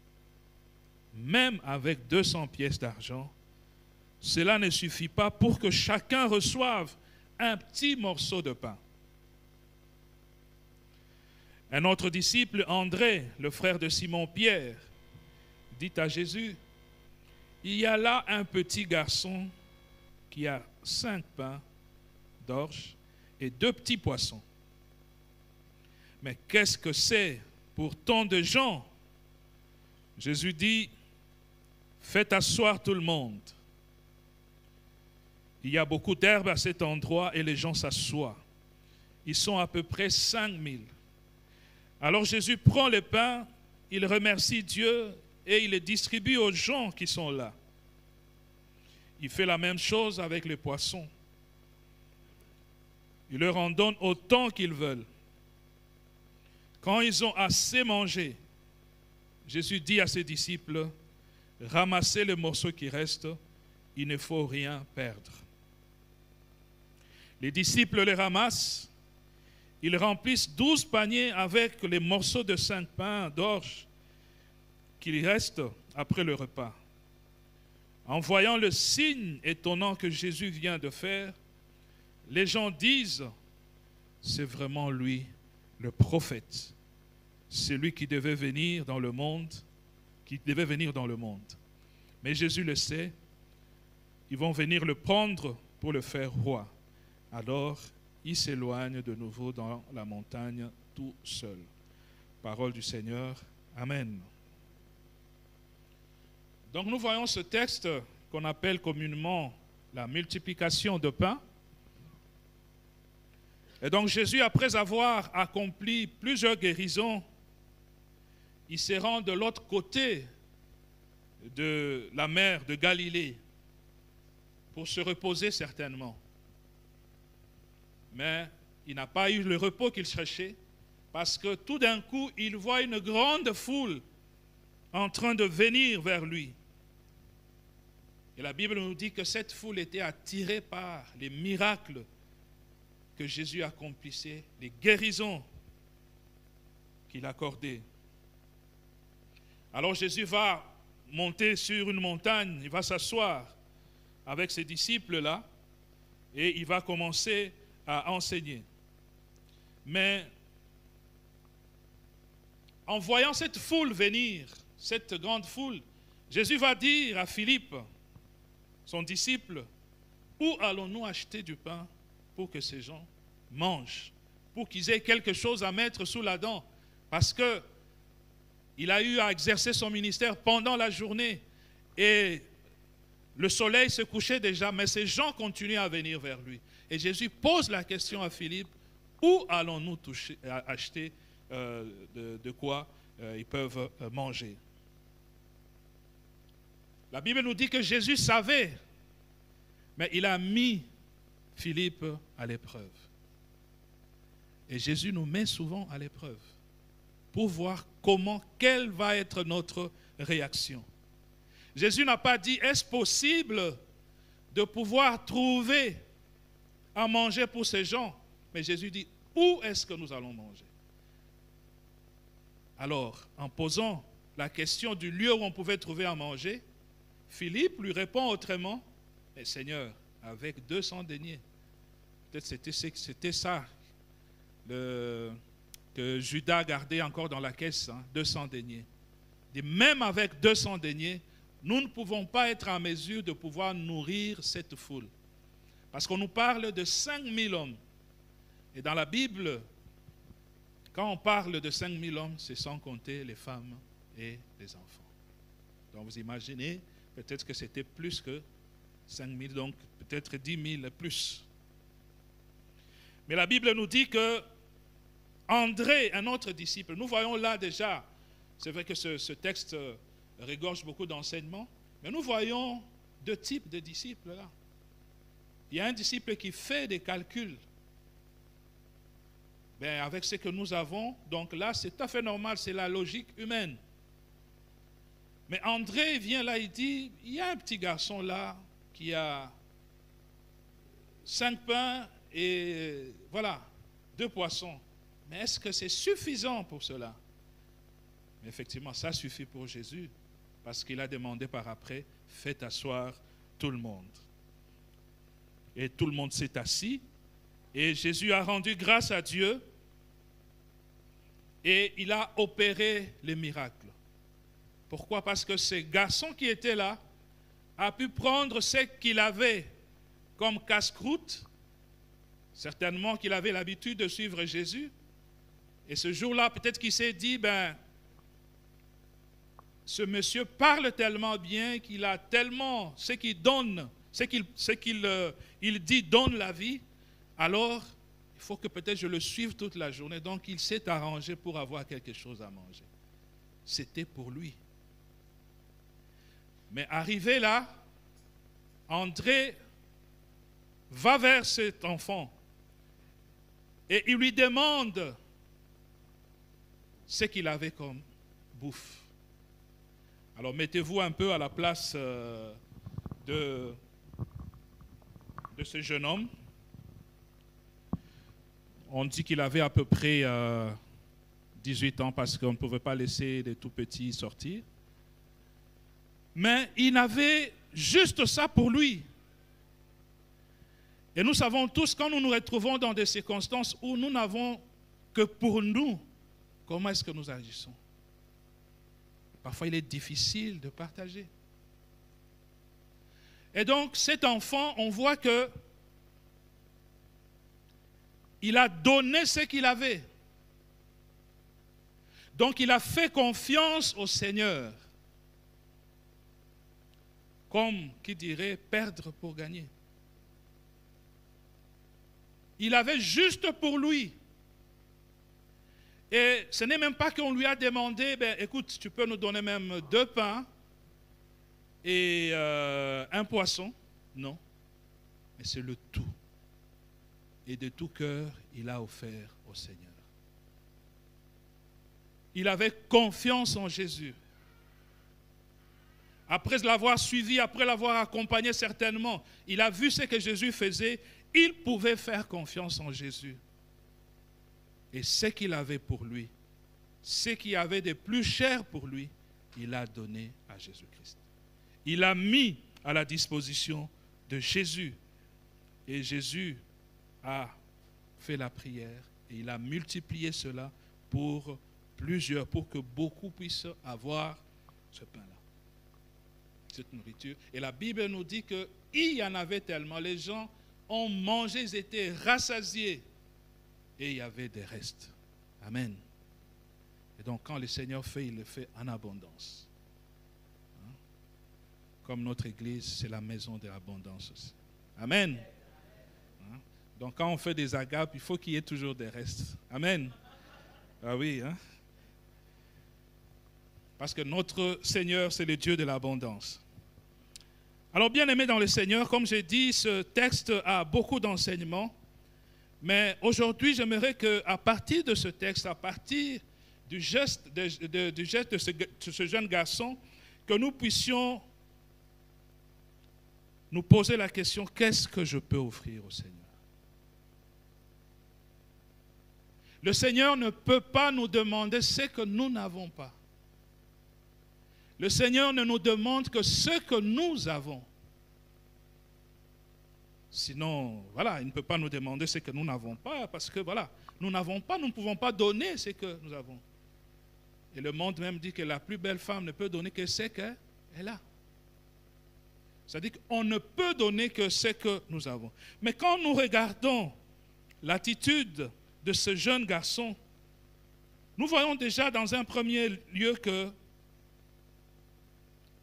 Speaker 3: « Même avec 200 pièces d'argent, cela ne suffit pas pour que chacun reçoive un petit morceau de pain. » Un autre disciple, André, le frère de Simon-Pierre, dit à Jésus, « Il y a là un petit garçon qui a 5 pains d'orge et 2 petits poissons. Mais qu'est-ce que c'est pour tant de gens? » Jésus dit, « Faites asseoir tout le monde. » Il y a beaucoup d'herbes à cet endroit et les gens s'assoient. Ils sont à peu près 5000. Alors Jésus prend le pain, il remercie Dieu et il les distribue aux gens qui sont là. Il fait la même chose avec les poissons. Il leur en donne autant qu'ils veulent. Quand ils ont assez mangé, Jésus dit à ses disciples, « Ramassez le morceau qui reste, il ne faut rien perdre. » Les disciples les ramassent, ils remplissent 12 paniers avec les morceaux de 5 pains d'orge qu'il reste après le repas. En voyant le signe étonnant que Jésus vient de faire, les gens disent, c'est vraiment lui, le prophète. C'est lui qui devait venir dans le monde, Mais Jésus le sait, ils vont venir le prendre pour le faire roi. Alors, il s'éloigne de nouveau dans la montagne tout seul. Parole du Seigneur. Amen. Donc nous voyons ce texte qu'on appelle communément la multiplication de pain. Et donc Jésus, après avoir accompli plusieurs guérisons, il se rend de l'autre côté de la mer de Galilée pour se reposer certainement. Mais il n'a pas eu le repos qu'il cherchait parce que tout d'un coup, il voit une grande foule en train de venir vers lui. Et la Bible nous dit que cette foule était attirée par les miracles que Jésus accomplissait, les guérisons qu'il accordait. Alors Jésus va monter sur une montagne, il va s'asseoir avec ses disciples-là et il va commencer à enseigner. Mais en voyant cette foule venir, cette grande foule, Jésus va dire à Philippe, son disciple, où allons-nous acheter du pain pour que ces gens mangent, pour qu'ils aient quelque chose à mettre sous la dent, parce que il a eu à exercer son ministère pendant la journée et le soleil se couchait déjà, mais ces gens continuaient à venir vers lui. Et Jésus pose la question à Philippe, où allons-nous acheter de quoi ils peuvent manger? La Bible nous dit que Jésus savait, mais il a mis Philippe à l'épreuve. Et Jésus nous met souvent à l'épreuve pour voir quelle va être notre réaction. Jésus n'a pas dit, est-ce possible de pouvoir trouver à manger pour ces gens? Mais Jésus dit, où est-ce que nous allons manger? Alors, en posant la question du lieu où on pouvait trouver à manger, Philippe lui répond autrement, mais Seigneur, avec 200 deniers, peut-être c'était ça que Judas gardait encore dans la caisse, 200 deniers. Et même avec 200 deniers, nous ne pouvons pas être en mesure de pouvoir nourrir cette foule. Parce qu'on nous parle de 5000 hommes. Et dans la Bible, quand on parle de 5000 hommes, c'est sans compter les femmes et les enfants. Donc vous imaginez, peut-être que c'était plus que 5000, donc peut-être 10 000 plus. Mais la Bible nous dit que André, un autre disciple, nous voyons là déjà, c'est vrai que ce texte regorge beaucoup d'enseignements, mais nous voyons deux types de disciples là. Il y a un disciple qui fait des calculs. Ben, avec ce que nous avons, donc là c'est tout à fait normal, c'est la logique humaine. Mais André vient là, il dit, il y a un petit garçon là qui a 5 pains et voilà, 2 poissons. Mais est-ce que c'est suffisant pour cela? Mais effectivement, ça suffit pour Jésus, parce qu'il a demandé par après, faites asseoir tout le monde. Et tout le monde s'est assis, et Jésus a rendu grâce à Dieu, et il a opéré les miracles. Pourquoi? Parce que ce garçon qui était là a pu prendre ce qu'il avait comme casse-croûte, certainement qu'il avait l'habitude de suivre Jésus, et ce jour-là, peut-être qu'il s'est dit, ben, ce monsieur parle tellement bien qu'il a tellement, ce qu'il donne, ce qu'il dit donne la vie, alors il faut que peut-être je le suive toute la journée. Donc il s'est arrangé pour avoir quelque chose à manger. C'était pour lui. Mais arrivé là, André va vers cet enfant et il lui demande ce qu'il avait comme bouffe. Alors mettez-vous un peu à la place de ce jeune homme. On dit qu'il avait à peu près 18 ans parce qu'on ne pouvait pas laisser les tout petits sortir. Mais il avait juste ça pour lui. Et nous savons tous, quand nous nous retrouvons dans des circonstances où nous n'avons que pour nous, comment est-ce que nous agissons? Parfois, il est difficile de partager. Et donc, cet enfant, on voit que Il a donné ce qu'il avait. Donc il a fait confiance au Seigneur. Comme qui dirait perdre pour gagner. Il avait juste pour lui. Et ce n'est même pas qu'on lui a demandé, écoute, tu peux nous donner même 2 pains et un poisson. Non, mais c'est le tout. Et de tout cœur, il a offert au Seigneur. Il avait confiance en Jésus. Après l'avoir suivi, après l'avoir accompagné certainement, il a vu ce que Jésus faisait, il pouvait faire confiance en Jésus. Et ce qu'il avait pour lui, ce qu'il avait de plus cher pour lui, il a donné à Jésus-Christ. Il a mis à la disposition de Jésus. Et Jésus a fait la prière et il a multiplié cela pour plusieurs, pour que beaucoup puissent avoir ce pain-là, cette nourriture. Et la Bible nous dit qu'il y en avait tellement, les gens ont mangé, ils étaient rassasiés et il y avait des restes. Amen. Et donc quand le Seigneur fait, il le fait en abondance. Comme notre église, c'est la maison de l'abondance aussi. Amen. Donc quand on fait des agapes, il faut qu'il y ait toujours des restes. Amen. Ah oui, hein? Parce que notre Seigneur, c'est le Dieu de l'abondance. Alors, bien aimé dans le Seigneur, comme j'ai dit, ce texte a beaucoup d'enseignements. Mais aujourd'hui, j'aimerais qu'à partir de ce texte, à partir du geste de ce jeune garçon, que nous puissions nous poser la question, qu'est-ce que je peux offrir au Seigneur? Le Seigneur ne peut pas nous demander ce que nous n'avons pas. Le Seigneur ne nous demande que ce que nous avons. Sinon, voilà, il ne peut pas nous demander ce que nous n'avons pas, parce que voilà, nous n'avons pas, nous ne pouvons pas donner ce que nous avons. Et le monde même dit que la plus belle femme ne peut donner que ce qu'elle a. C'est-à-dire qu'on ne peut donner que ce que nous avons. Mais quand nous regardons l'attitude de ce jeune garçon, nous voyons déjà dans un premier lieu que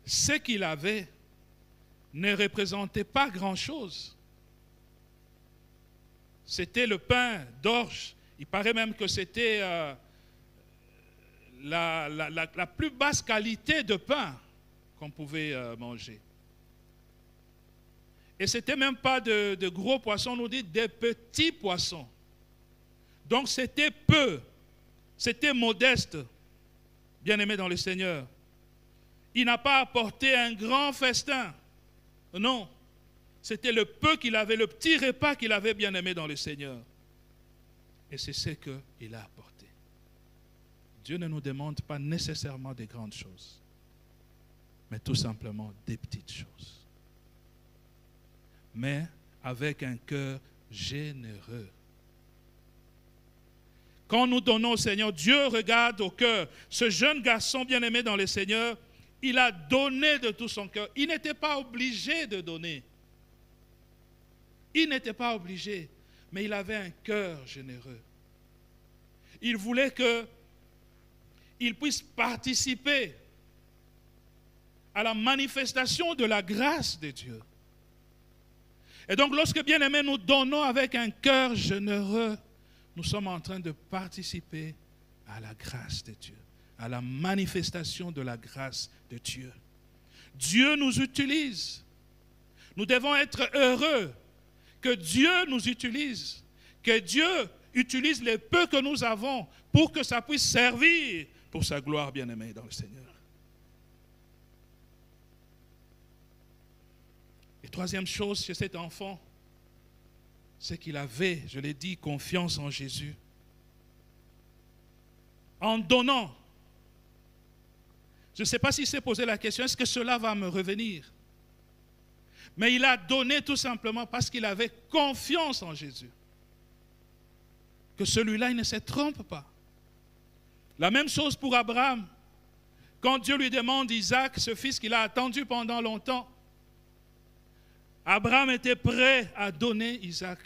Speaker 3: ce qu'il avait ne représentait pas grand-chose. C'était le pain d'orge. Il paraît même que c'était la plus basse qualité de pain qu'on pouvait manger. Et ce n'était même pas de gros poissons, on nous dit des petits poissons. Donc c'était peu, c'était modeste, bien aimé dans le Seigneur. Il n'a pas apporté un grand festin. Non. C'était le peu qu'il avait, le petit repas qu'il avait, bien aimé dans le Seigneur. Et c'est ce qu'il a apporté. Dieu ne nous demande pas nécessairement des grandes choses, mais tout simplement des petites choses. Mais avec un cœur généreux. Quand nous donnons au Seigneur, Dieu regarde au cœur. Ce jeune garçon bien aimé dans le Seigneur, il a donné de tout son cœur. Il n'était pas obligé de donner. Il n'était pas obligé, mais il avait un cœur généreux. Il voulait qu'il puisse participer à la manifestation de la grâce de Dieu. Et donc, lorsque, bien aimés, nous donnons avec un cœur généreux, nous sommes en train de participer à la grâce de Dieu, à la manifestation de la grâce de Dieu. Dieu nous utilise. Nous devons être heureux que Dieu nous utilise, que Dieu utilise les peu que nous avons pour que ça puisse servir pour sa gloire, bien-aimée dans le Seigneur. Et troisième chose chez cet enfant, c'est qu'il avait, je l'ai dit, confiance en Jésus. En donnant, je ne sais pas s'il s'est posé la question, est-ce que cela va me revenir? Mais il a donné tout simplement parce qu'il avait confiance en Jésus. Que celui-là, il ne se trompe pas. La même chose pour Abraham. Quand Dieu lui demande Isaac, ce fils qu'il a attendu pendant longtemps, Abraham était prêt à donner Isaac.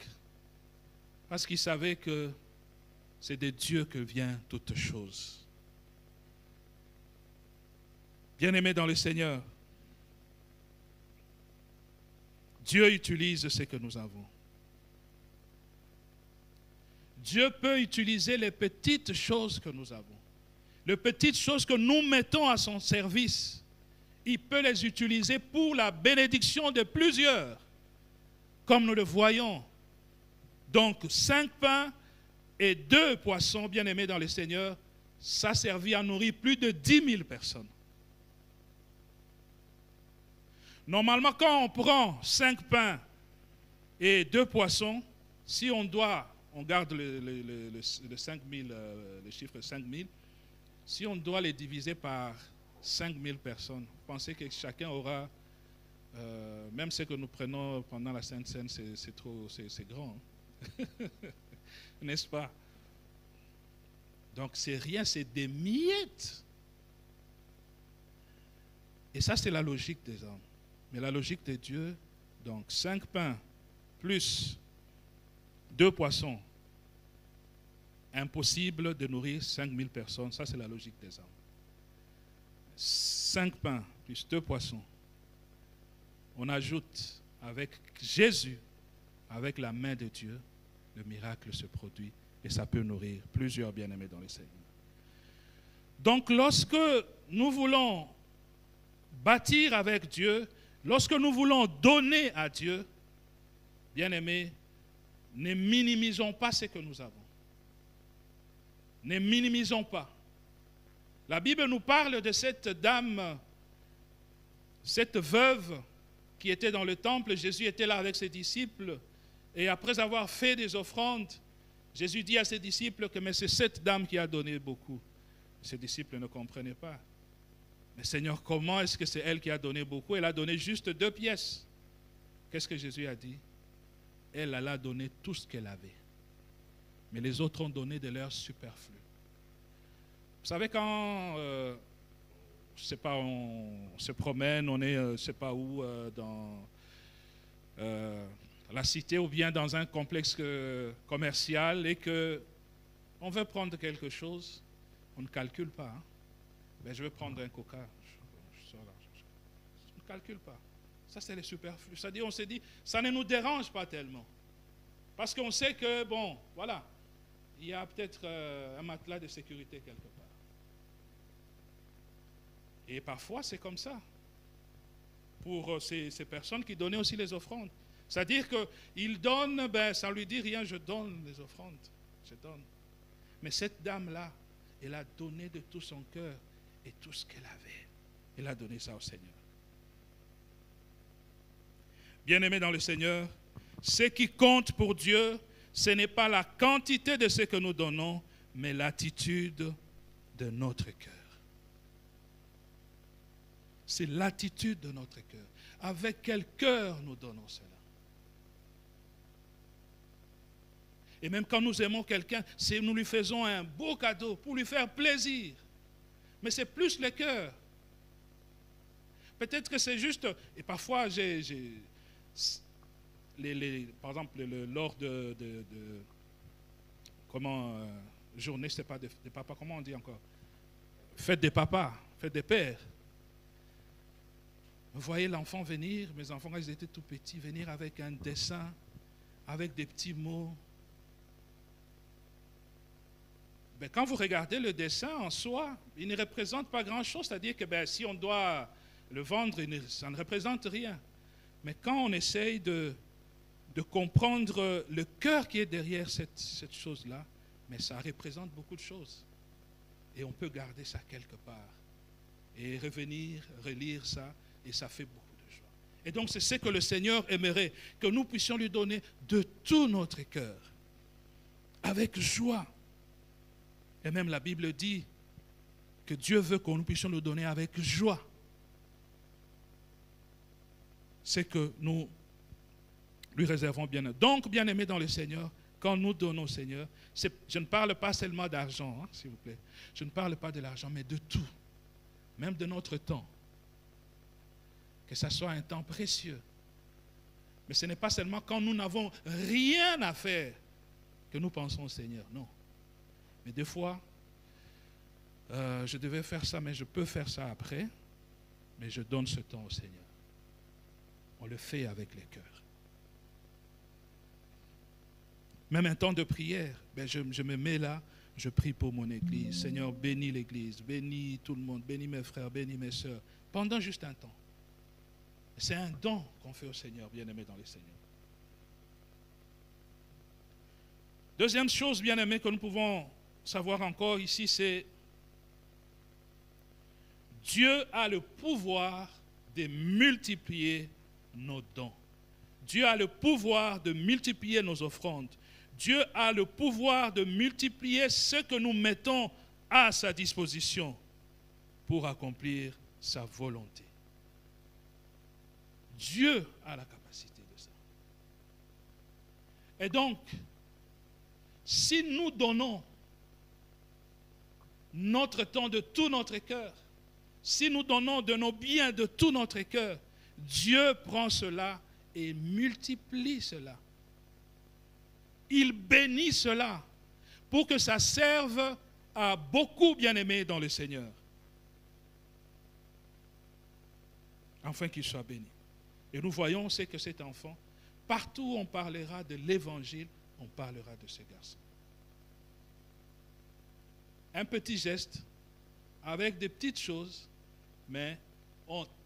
Speaker 3: Parce qu'ils savaient que c'est de Dieu que vient toute chose. Bien-aimés dans le Seigneur, Dieu utilise ce que nous avons. Dieu peut utiliser les petites choses que nous avons. Les petites choses que nous mettons à son service. Il peut les utiliser pour la bénédiction de plusieurs, comme nous le voyons. Donc, 5 pains et 2 poissons, bien-aimés dans le Seigneur, ça a servi à nourrir plus de 10 000 personnes. Normalement, quand on prend 5 pains et 2 poissons, si on garde le 5 000, le chiffre 5 000, si on doit les diviser par 5 000 personnes, pensez que chacun aura, même ce que nous prenons pendant la Sainte Seine, c'est grand. Hein? N'est-ce pas? Donc c'est rien, c'est des miettes. Et ça, c'est la logique des hommes. Mais la logique de Dieu, donc 5 pains plus 2 poissons, impossible de nourrir 5 000 personnes. Ça, c'est la logique des hommes. 5 pains plus 2 poissons. On ajoute avec Jésus, avec la main de Dieu, le miracle se produit et ça peut nourrir plusieurs bien-aimés dans le Seigneur. Donc, lorsque nous voulons bâtir avec Dieu, lorsque nous voulons donner à Dieu, bien-aimés, ne minimisons pas ce que nous avons. Ne minimisons pas. La Bible nous parle de cette dame, cette veuve qui était dans le temple. Jésus était là avec ses disciples. Et après avoir fait des offrandes, Jésus dit à ses disciples que mais c'est cette dame qui a donné beaucoup. Ses disciples ne comprenaient pas. Mais Seigneur, comment est-ce que c'est elle qui a donné beaucoup? Elle a donné juste 2 pièces. Qu'est-ce que Jésus a dit? Elle a donné tout ce qu'elle avait. Mais les autres ont donné de leur superflu. Vous savez, quand je sais pas, on se promène, on est je ne sais pas où, dans la cité ou bien dans un complexe commercial et qu'on veut prendre quelque chose, on ne calcule pas. Hein? Ben, je veux prendre un coca, je sors l'argent. On ne calcule pas. Ça, c'est les superflus. C'est-à-dire, on s'est dit, ça ne nous dérange pas tellement. Parce qu'on sait que, bon, voilà, il y a peut-être un matelas de sécurité quelque part. Et parfois, c'est comme ça. Pour ces personnes qui donnaient aussi les offrandes. C'est-à-dire qu'ils donnent, ben, ça ne lui dit rien, je donne les offrandes. Je donne. Mais cette dame-là, elle a donné de tout son cœur et tout ce qu'elle avait. Elle a donné ça au Seigneur. Bien-aimés dans le Seigneur, ce qui compte pour Dieu, ce n'est pas la quantité de ce que nous donnons, mais l'attitude de notre cœur. C'est l'attitude de notre cœur. Avec quel cœur nous donnons cela? Et même quand nous aimons quelqu'un, nous lui faisons un beau cadeau pour lui faire plaisir. Mais c'est plus le cœur. Peut-être que c'est juste... Et parfois, par exemple, lors de journée, c'est pas de papa, comment on dit encore? Fête des papas, fête des pères. Vous voyez l'enfant venir, mes enfants quand ils étaient tout petits, venir avec un dessin, avec des petits mots. Ben, quand vous regardez le dessin en soi, il ne représente pas grand-chose, c'est-à-dire que ben, si on doit le vendre, ça ne représente rien. Mais quand on essaye de comprendre le cœur qui est derrière cette chose-là, mais ça représente beaucoup de choses. Et on peut garder ça quelque part. Et revenir, relire ça, et ça fait beaucoup de joie. Et donc c'est ce que le Seigneur aimerait, que nous puissions lui donner de tout notre cœur, avec joie. Et même la Bible dit que Dieu veut que nous puissions nous donner avec joie. C'est que nous lui réservons bien. Donc, bien-aimés dans le Seigneur, quand nous donnons au Seigneur, je ne parle pas seulement d'argent, hein, s'il vous plaît. Je ne parle pas de l'argent, mais de tout. Même de notre temps. Que ce soit un temps précieux. Mais ce n'est pas seulement quand nous n'avons rien à faire que nous pensons au Seigneur. Non. Mais des fois, je devais faire ça, mais je peux faire ça après. Mais je donne ce temps au Seigneur. On le fait avec les cœurs. Même un temps de prière, je me mets là, je prie pour mon église. Seigneur, bénis l'église, bénis tout le monde, bénis mes frères, bénis mes sœurs. Pendant juste un temps. C'est un don qu'on fait au Seigneur, bien-aimé dans le Seigneur. Deuxième chose, bien-aimé, que nous pouvons savoir encore ici, c'est Dieu a le pouvoir de multiplier nos dons. Dieu a le pouvoir de multiplier nos offrandes. Dieu a le pouvoir de multiplier ce que nous mettons à sa disposition pour accomplir sa volonté. Dieu a la capacité de ça. Et donc, si nous donnons notre temps de tout notre cœur, si nous donnons de nos biens de tout notre cœur, Dieu prend cela et multiplie cela. Il bénit cela pour que ça serve à beaucoup bien-aimés dans le Seigneur. Afin qu'il soit béni. Et nous voyons, c'est que cet enfant, partout où on parlera de l'évangile, on parlera de ce garçon. Un petit geste, avec des petites choses, mais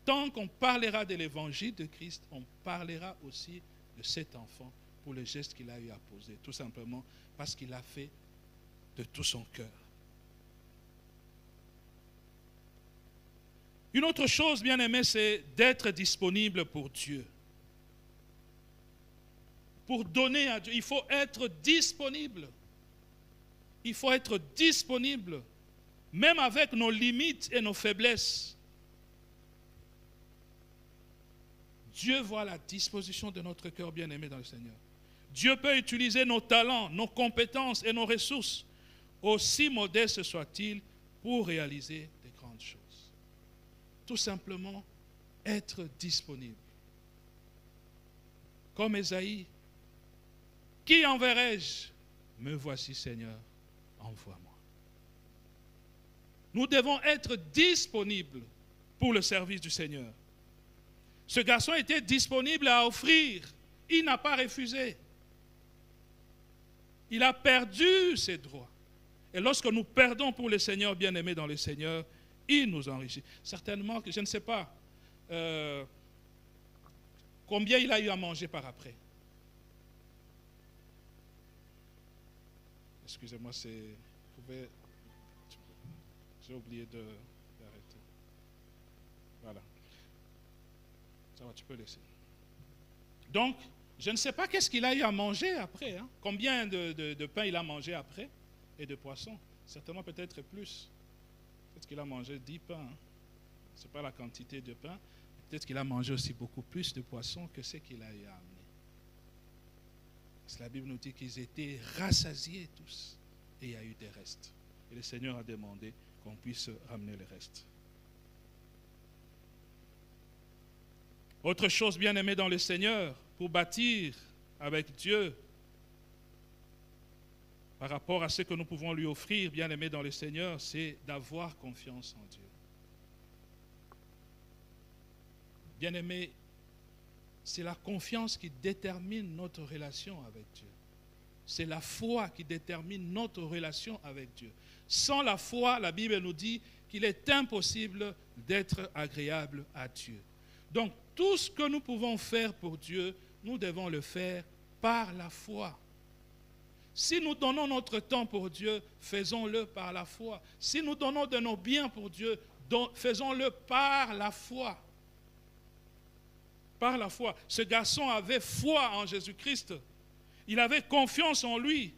Speaker 3: tant qu'on parlera de l'évangile de Christ, on parlera aussi de cet enfant pour le geste qu'il a eu à poser, tout simplement parce qu'il a fait de tout son cœur. Une autre chose, bien aimé, c'est d'être disponible pour Dieu. Pour donner à Dieu, il faut être disponible. Il faut être disponible, même avec nos limites et nos faiblesses. Dieu voit la disposition de notre cœur bien-aimé dans le Seigneur. Dieu peut utiliser nos talents, nos compétences et nos ressources, aussi modestes soient-ils, pour réaliser de grandes choses. Tout simplement, être disponible. Comme Ésaïe, qui enverrai-je? Me voici, Seigneur, envoie-moi. Nous devons être disponibles pour le service du Seigneur. Ce garçon était disponible à offrir. Il n'a pas refusé. Il a perdu ses droits. Et lorsque nous perdons pour le Seigneur, bien-aimé dans le Seigneur, il nous enrichit. Certainement que je ne sais pas combien il a eu à manger par après. Excusez-moi, j'ai oublié d'arrêter. Voilà. Ça va, tu peux laisser. Donc, je ne sais pas qu'est-ce qu'il a eu à manger après. Hein. Combien de pain il a mangé après et de poissons. Certainement peut-être plus. Peut-être qu'il a mangé 10 pains. Hein. Ce n'est pas la quantité de pain. Peut-être qu'il a mangé aussi beaucoup plus de poissons que ce qu'il a eu à amener. Parce que la Bible nous dit qu'ils étaient rassasiés tous. Et il y a eu des restes. Et le Seigneur a demandé qu'on puisse ramener les restes. Autre chose bien aimée dans le Seigneur, pour bâtir avec Dieu, par rapport à ce que nous pouvons lui offrir, bien aimé dans le Seigneur, c'est d'avoir confiance en Dieu. Bien aimé, c'est la confiance qui détermine notre relation avec Dieu. C'est la foi qui détermine notre relation avec Dieu. Sans la foi, la Bible nous dit qu'il est impossible d'être agréable à Dieu. Donc, tout ce que nous pouvons faire pour Dieu, nous devons le faire par la foi. Si nous donnons notre temps pour Dieu, faisons-le par la foi. Si nous donnons de nos biens pour Dieu, faisons-le par la foi. Par la foi. Ce garçon avait foi en Jésus-Christ. Il avait confiance en lui.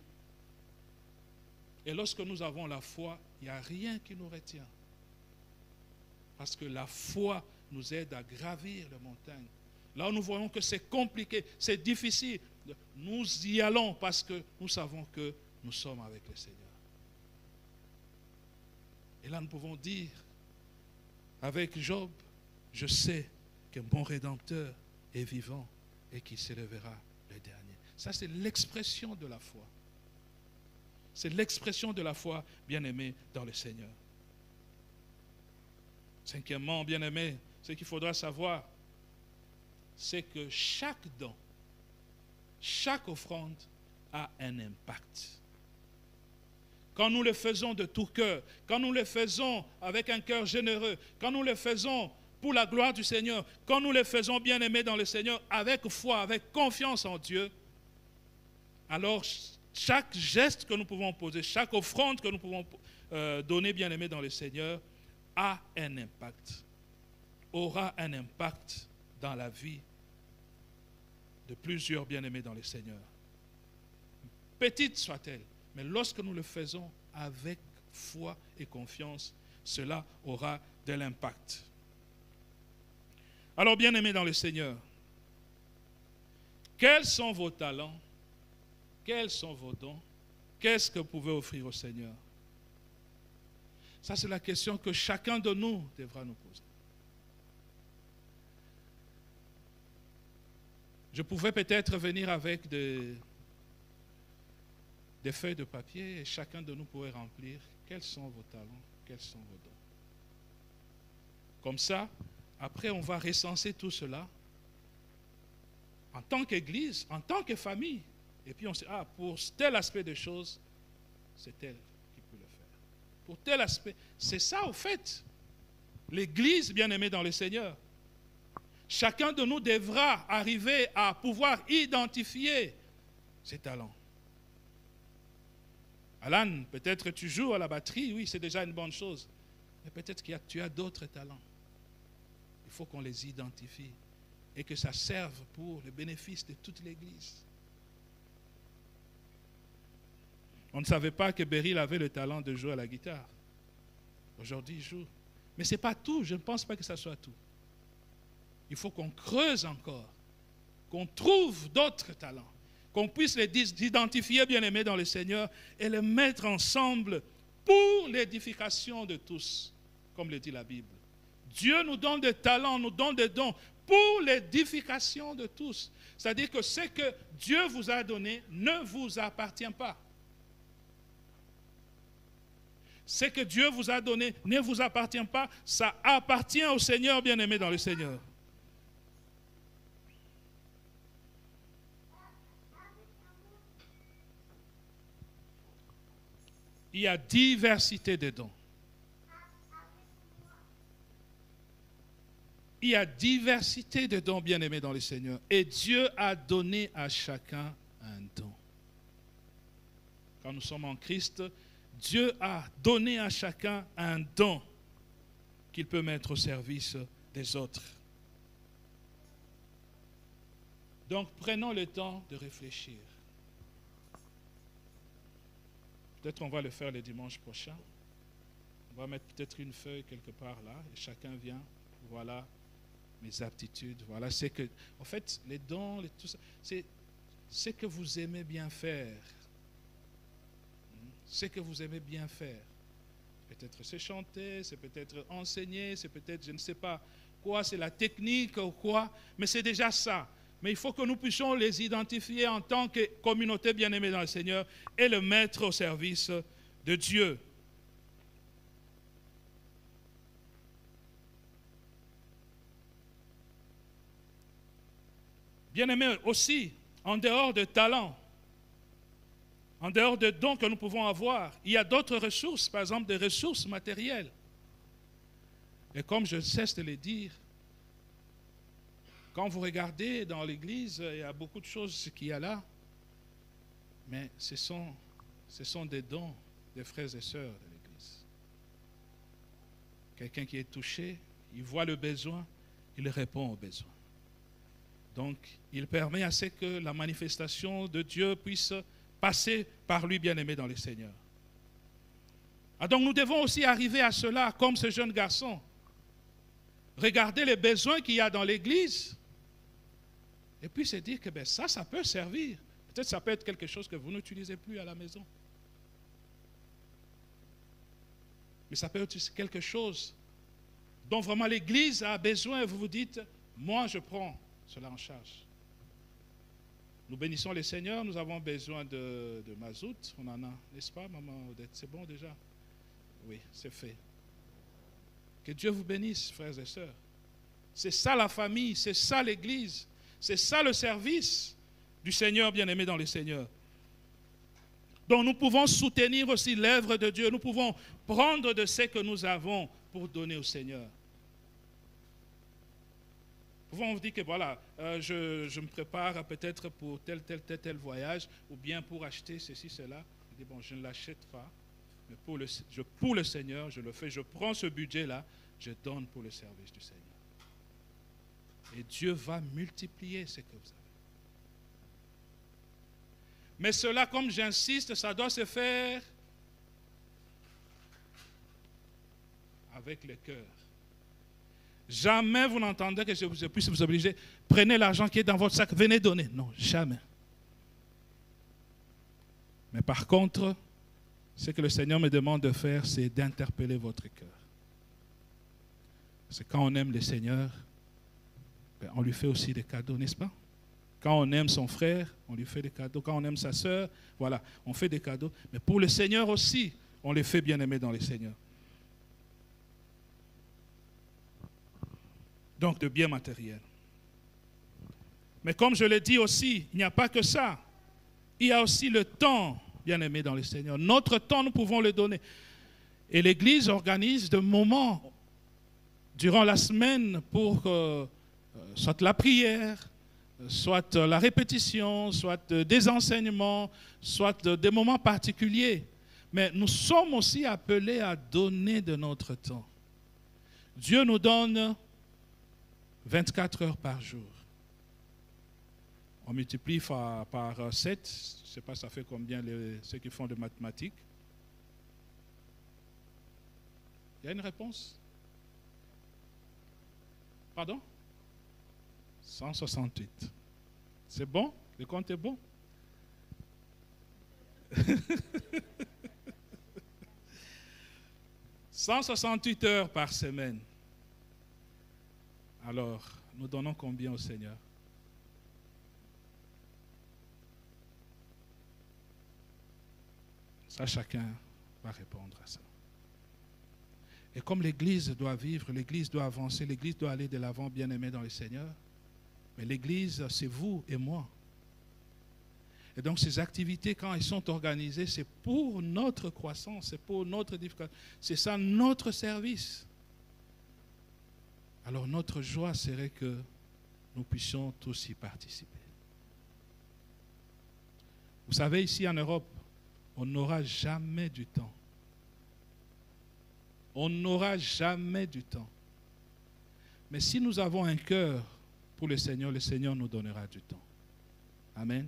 Speaker 3: Et lorsque nous avons la foi, il n'y a rien qui nous retient. Parce que la foi nous aide à gravir les montagnes. Là où nous voyons que c'est compliqué, c'est difficile, nous y allons parce que nous savons que nous sommes avec le Seigneur. Et là nous pouvons dire, avec Job, je sais que mon Rédempteur est vivant et qu'il s'élèvera le dernier. Ça c'est l'expression de la foi. C'est l'expression de la foi, bien-aimé dans le Seigneur. Cinquièmement, bien-aimé, ce qu'il faudra savoir, c'est que chaque don, chaque offrande a un impact. Quand nous le faisons de tout cœur, quand nous le faisons avec un cœur généreux, quand nous le faisons pour la gloire du Seigneur, quand nous le faisons bien-aimé dans le Seigneur, avec foi, avec confiance en Dieu, alors chaque geste que nous pouvons poser, chaque offrande que nous pouvons donner bien-aimé dans le Seigneur, a un impact, aura un impact dans la vie de plusieurs bien-aimés dans le Seigneur. Petite soit-elle, mais lorsque nous le faisons avec foi et confiance, cela aura de l'impact. Alors, bien-aimés dans le Seigneur, quels sont vos talents? Quels sont vos dons? Qu'est-ce que vous pouvez offrir au Seigneur? Ça, c'est la question que chacun de nous devra nous poser. Je pouvais peut-être venir avec des feuilles de papier et chacun de nous pourrait remplir quels sont vos talents, quels sont vos dons. Comme ça, après, on va recenser tout cela en tant qu'Église, en tant que famille. Et puis on sait, pour tel aspect des choses, c'est elle qui peut le faire. Pour tel aspect, c'est ça au fait. L'Église, bien-aimée dans le Seigneur. Chacun de nous devra arriver à pouvoir identifier ses talents. Alan, peut-être tu joues à la batterie, oui, c'est déjà une bonne chose. Mais peut-être que tu as d'autres talents. Il faut qu'on les identifie et que ça serve pour le bénéfice de toute l'Église. On ne savait pas que Beryl avait le talent de jouer à la guitare. Aujourd'hui, il joue. Mais ce n'est pas tout, je ne pense pas que ça soit tout. Il faut qu'on creuse encore, qu'on trouve d'autres talents, qu'on puisse les identifier, bien-aimés dans le Seigneur, et les mettre ensemble pour l'édification de tous, comme le dit la Bible. Dieu nous donne des talents, nous donne des dons pour l'édification de tous. C'est-à-dire que ce que Dieu vous a donné ne vous appartient pas. Ce que Dieu vous a donné ne vous appartient pas, ça appartient au Seigneur, bien-aimé dans le Seigneur. Il y a diversité de dons. Il y a diversité de dons, bien-aimés dans le Seigneur. Et Dieu a donné à chacun un don. Quand nous sommes en Christ, Dieu a donné à chacun un don qu'il peut mettre au service des autres. Donc, prenons le temps de réfléchir. Peut-être on va le faire le dimanche prochain. On va mettre peut-être une feuille quelque part là et chacun vient. Voilà mes aptitudes. Voilà ce que... En fait, les dons, tout ça, c'est ce que vous aimez bien faire. Ce que vous aimez bien faire. Peut-être c'est chanter, c'est peut-être enseigner, c'est peut-être je ne sais pas quoi, c'est la technique ou quoi, mais c'est déjà ça. Mais il faut que nous puissions les identifier en tant que communauté bien-aimée dans le Seigneur et le mettre au service de Dieu. Bien-aimés aussi, en dehors de talents, en dehors de dons que nous pouvons avoir, il y a d'autres ressources, par exemple des ressources matérielles. Et comme je cesse de le dire, quand vous regardez dans l'église, il y a beaucoup de choses qu'il y a là, mais ce sont des dons des frères et sœurs de l'église. Quelqu'un qui est touché, il voit le besoin, il répond au besoin. Donc, il permet à ce que la manifestation de Dieu puisse passer par lui, bien-aimé dans le Seigneur. Donc, nous devons aussi arriver à cela, comme ce jeune garçon. Regarder les besoins qu'il y a dans l'église, et puis se dire que ça peut servir. Peut-être ça peut être quelque chose que vous n'utilisez plus à la maison. Mais ça peut être quelque chose dont vraiment l'église a besoin et vous vous dites, moi je prends cela en charge. Nous bénissons les seigneurs, nous avons besoin de mazout. On en a, n'est-ce pas, maman Odette? C'est bon déjà? Oui, c'est fait. Que Dieu vous bénisse, frères et sœurs. C'est ça la famille, c'est ça l'église, c'est ça le service du Seigneur bien-aimé dans le Seigneur. Donc nous pouvons soutenir aussi l'œuvre de Dieu, nous pouvons prendre de ce que nous avons pour donner au Seigneur. Nous pouvons vous dire que voilà, je me prépare peut-être pour tel voyage, ou bien pour acheter ceci, cela. Je dis bon, je ne l'achète pas, mais pour le Seigneur, je le fais, je prends ce budget-là, je donne pour le service du Seigneur. Et Dieu va multiplier ce que vous avez. Mais cela, comme j'insiste, ça doit se faire avec le cœur. Jamais vous n'entendez que je puisse vous obliger. Prenez l'argent qui est dans votre sac, venez donner. Non, jamais. Mais par contre, ce que le Seigneur me demande de faire, c'est d'interpeller votre cœur. C'est quand on aime le Seigneur, on lui fait aussi des cadeaux, n'est-ce pas? Quand on aime son frère, on lui fait des cadeaux. Quand on aime sa sœur, voilà, on fait des cadeaux. Mais pour le Seigneur aussi, on les fait bien aimer dans le Seigneur. Donc, de biens matériels. Mais comme je l'ai dit aussi, il n'y a pas que ça. Il y a aussi le temps, bien aimé dans le Seigneur. Notre temps, nous pouvons le donner. Et l'Église organise des moments durant la semaine pour soit la prière, soit la répétition, soit des enseignements, soit des moments particuliers. Mais nous sommes aussi appelés à donner de notre temps. Dieu nous donne 24 heures par jour. On multiplie par 7, je ne sais pas ça fait combien ceux qui font des mathématiques. Il y a une réponse? Pardon? 168. C'est bon? Le compte est bon? « 168 heures par semaine. » Alors, nous donnons combien au Seigneur? Ça, chacun va répondre à ça. Et comme l'Église doit vivre, l'Église doit avancer, l'Église doit aller de l'avant, bien-aimé dans le Seigneur, mais l'Église, c'est vous et moi. Et donc ces activités, quand elles sont organisées, c'est pour notre croissance, c'est pour notre édification, c'est ça notre service. Alors notre joie serait que nous puissions tous y participer. Vous savez, ici en Europe, on n'aura jamais du temps. On n'aura jamais du temps. Mais si nous avons un cœur pour le Seigneur nous donnera du temps. Amen.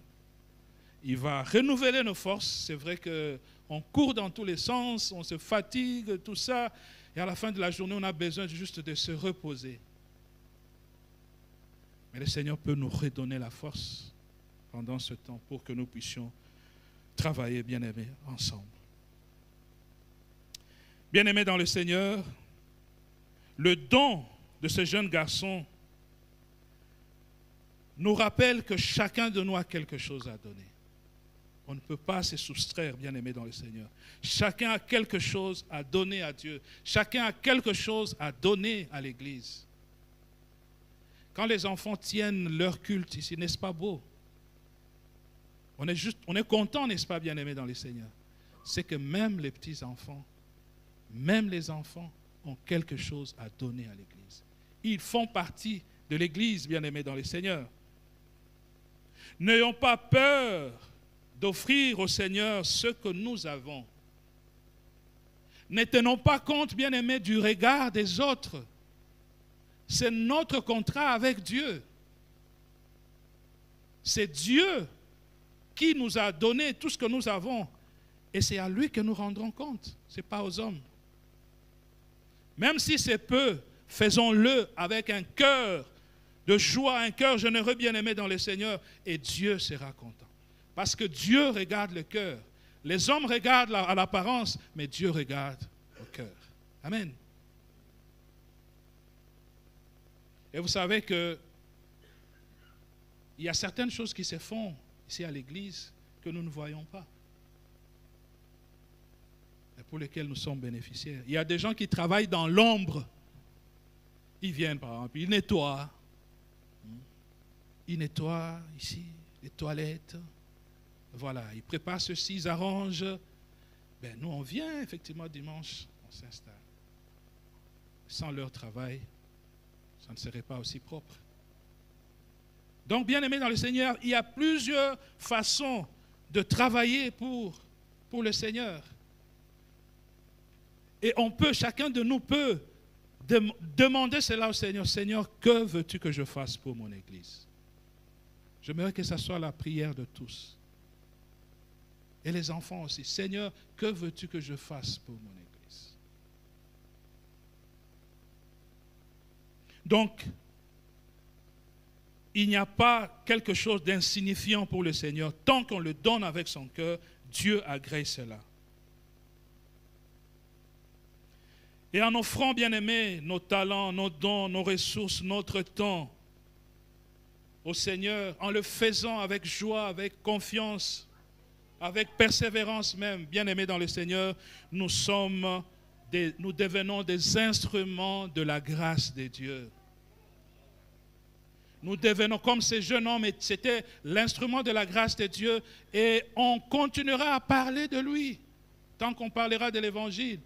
Speaker 3: Il va renouveler nos forces. C'est vrai qu'on court dans tous les sens, on se fatigue, tout ça. Et à la fin de la journée, on a besoin juste de se reposer. Mais le Seigneur peut nous redonner la force pendant ce temps pour que nous puissions travailler, bien-aimés, ensemble. Bien-aimés dans le Seigneur, le don de ce jeune garçon nous rappelle que chacun de nous a quelque chose à donner. On ne peut pas se soustraire, bien-aimés dans le Seigneur. Chacun a quelque chose à donner à Dieu. Chacun a quelque chose à donner à l'Église. Quand les enfants tiennent leur culte ici, n'est-ce pas beau? On est content, n'est-ce pas, bien-aimés dans le Seigneur? C'est que même les petits-enfants, même les enfants ont quelque chose à donner à l'Église. Ils font partie de l'Église, bien-aimés dans le Seigneur. N'ayons pas peur d'offrir au Seigneur ce que nous avons. Ne tenons pas compte, bien-aimés, du regard des autres. C'est notre contrat avec Dieu. C'est Dieu qui nous a donné tout ce que nous avons. Et c'est à lui que nous rendrons compte. Ce n'est pas aux hommes. Même si c'est peu, faisons-le avec un cœur de joie, un cœur généreux, bien-aimé dans le Seigneur, et Dieu sera content. Parce que Dieu regarde le cœur. Les hommes regardent à l'apparence, mais Dieu regarde au cœur. Amen. Et vous savez que il y a certaines choses qui se font ici à l'église que nous ne voyons pas et pour lesquels nous sommes bénéficiaires. Il y a des gens qui travaillent dans l'ombre. Ils viennent, par exemple, ils nettoient. Ils nettoient ici les toilettes. Voilà, ils préparent ceci, ils arrangent. Ben, nous, on vient effectivement dimanche, on s'installe. Sans leur travail, ça ne serait pas aussi propre. Donc, bien-aimés dans le Seigneur, il y a plusieurs façons de travailler pour le Seigneur. Et on peut, chacun de nous peut demander cela au Seigneur. Seigneur, que veux-tu que je fasse pour mon Église? J'aimerais que ce soit la prière de tous. Et les enfants aussi. Seigneur, que veux-tu que je fasse pour mon Église? Donc, il n'y a pas quelque chose d'insignifiant pour le Seigneur. Tant qu'on le donne avec son cœur, Dieu agrée cela. Et en offrant, bien-aimés, nos talents, nos dons, nos ressources, notre temps au Seigneur, en le faisant avec joie, avec confiance, avec persévérance même, bien-aimés dans le Seigneur, nous devenons des instruments de la grâce de Dieu. Nous devenons comme ces jeunes hommes, c'était l'instrument de la grâce de Dieu, et on continuera à parler de lui tant qu'on parlera de l'Évangile.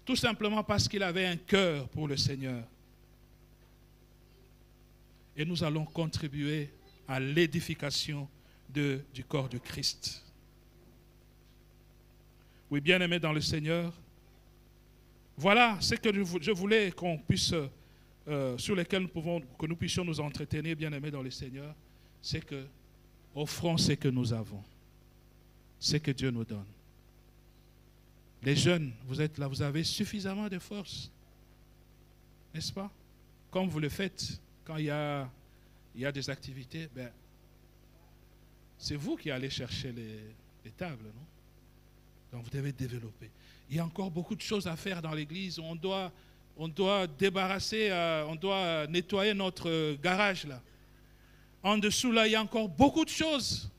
Speaker 3: Tout simplement parce qu'il avait un cœur pour le Seigneur. Et nous allons contribuer à l'édification du corps de Christ. Oui, bien-aimés dans le Seigneur, voilà ce que je voulais qu'on puisse, sur lesquels que nous puissions nous entretenir, bien-aimés dans le Seigneur, c'est que offrons ce que nous avons, ce que Dieu nous donne. Les jeunes, vous êtes là, vous avez suffisamment de force, n'est-ce pas? Comme vous le faites quand il y a des activités, ben, c'est vous qui allez chercher les tables, non? Donc vous devez développer. Il y a encore beaucoup de choses à faire dans l'église. On doit débarrasser, on doit nettoyer notre garage là. En dessous là, il y a encore beaucoup de choses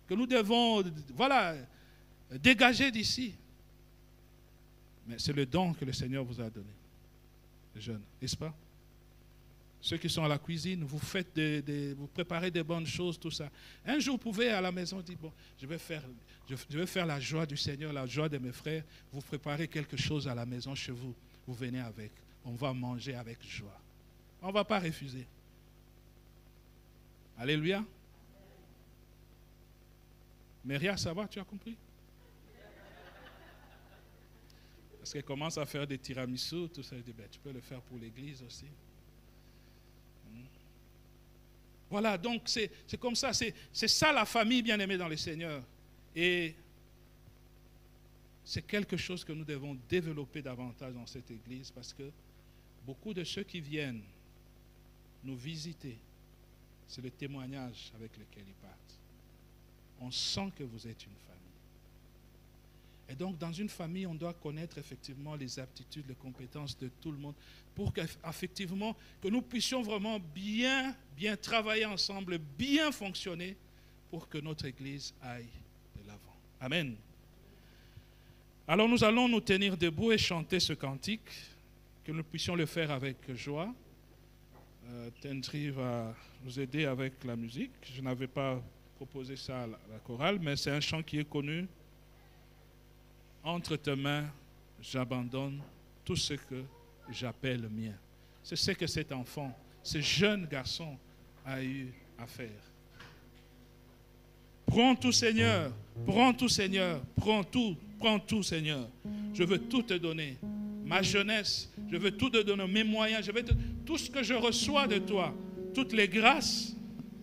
Speaker 3: que nous devons, dégager d'ici. Mais c'est le don que le Seigneur vous a donné, les jeunes, n'est-ce pas? Ceux qui sont à la cuisine, vous faites vous préparez des bonnes choses, tout ça. Un jour, vous pouvez à la maison dire, bon, je vais faire la joie du Seigneur, la joie de mes frères. Vous préparez quelque chose à la maison chez vous. Vous venez avec. On va manger avec joie. On ne va pas refuser. Alléluia. Méria, ça va, tu as compris? Parce qu'elle commence à faire des tiramisu, tout ça. Elle dit, ben, tu peux le faire pour l'église aussi. Voilà, donc c'est comme ça, c'est ça la famille bien-aimée dans le Seigneur. Et c'est quelque chose que nous devons développer davantage dans cette église parce que beaucoup de ceux qui viennent nous visiter, c'est le témoignage avec lequel ils partent. On sent que vous êtes une famille. Et donc, dans une famille, on doit connaître effectivement les aptitudes, les compétences de tout le monde pour qu'effectivement, que nous puissions vraiment bien travailler ensemble, bien fonctionner pour que notre Église aille de l'avant. Amen. Alors, nous allons nous tenir debout et chanter ce cantique, que nous puissions le faire avec joie. Tendry va nous aider avec la musique. Je n'avais pas proposé ça à la chorale, mais c'est un chant qui est connu. Entre tes mains, j'abandonne tout ce que j'appelle mien. C'est ce que cet enfant, ce jeune garçon a eu à faire. Prends tout, Seigneur, prends tout, Seigneur, prends tout, Seigneur. Je veux tout te donner. Ma jeunesse, je veux tout te donner, mes moyens, tout ce que je reçois de toi, toutes les grâces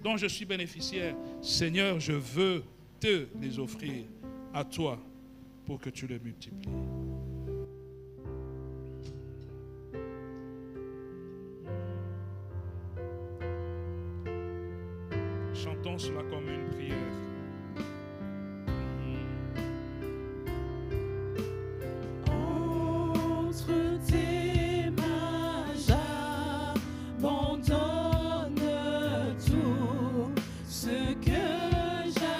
Speaker 3: dont je suis bénéficiaire, Seigneur, je veux te les offrir à toi pour que tu les multiplies. Chantons cela comme une prière.
Speaker 1: Entre tes mains, j'abandonne tout ce que j'appelle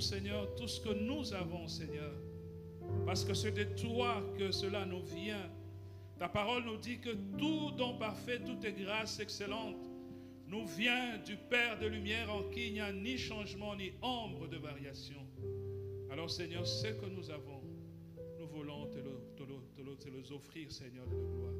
Speaker 3: Seigneur, tout ce que nous avons, Seigneur. Parce que c'est de toi que cela nous vient. Ta parole nous dit que tout don parfait, toute grâce excellente nous vient du Père de lumière en qui il n'y a ni changement ni ombre de variation. Alors Seigneur, ce que nous avons, nous voulons te le offrir, Seigneur de gloire.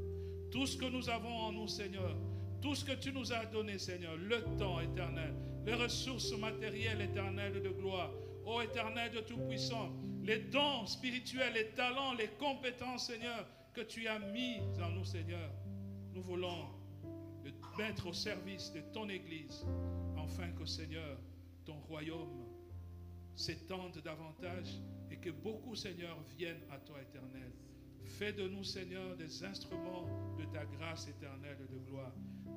Speaker 3: Tout ce que nous avons en nous, Seigneur, tout ce que tu nous as donné, Seigneur, le temps éternel, les ressources matérielles éternelles de gloire, ô Éternel de Tout-Puissant, les dons spirituels, les talents, les compétences, Seigneur, que tu as mis en nous, Seigneur. Nous voulons le mettre au service de ton Église, afin que, Seigneur, ton royaume s'étende davantage et que beaucoup, Seigneur, viennent à toi, Éternel. Fais de nous, Seigneur, des instruments de ta grâce éternelle de gloire.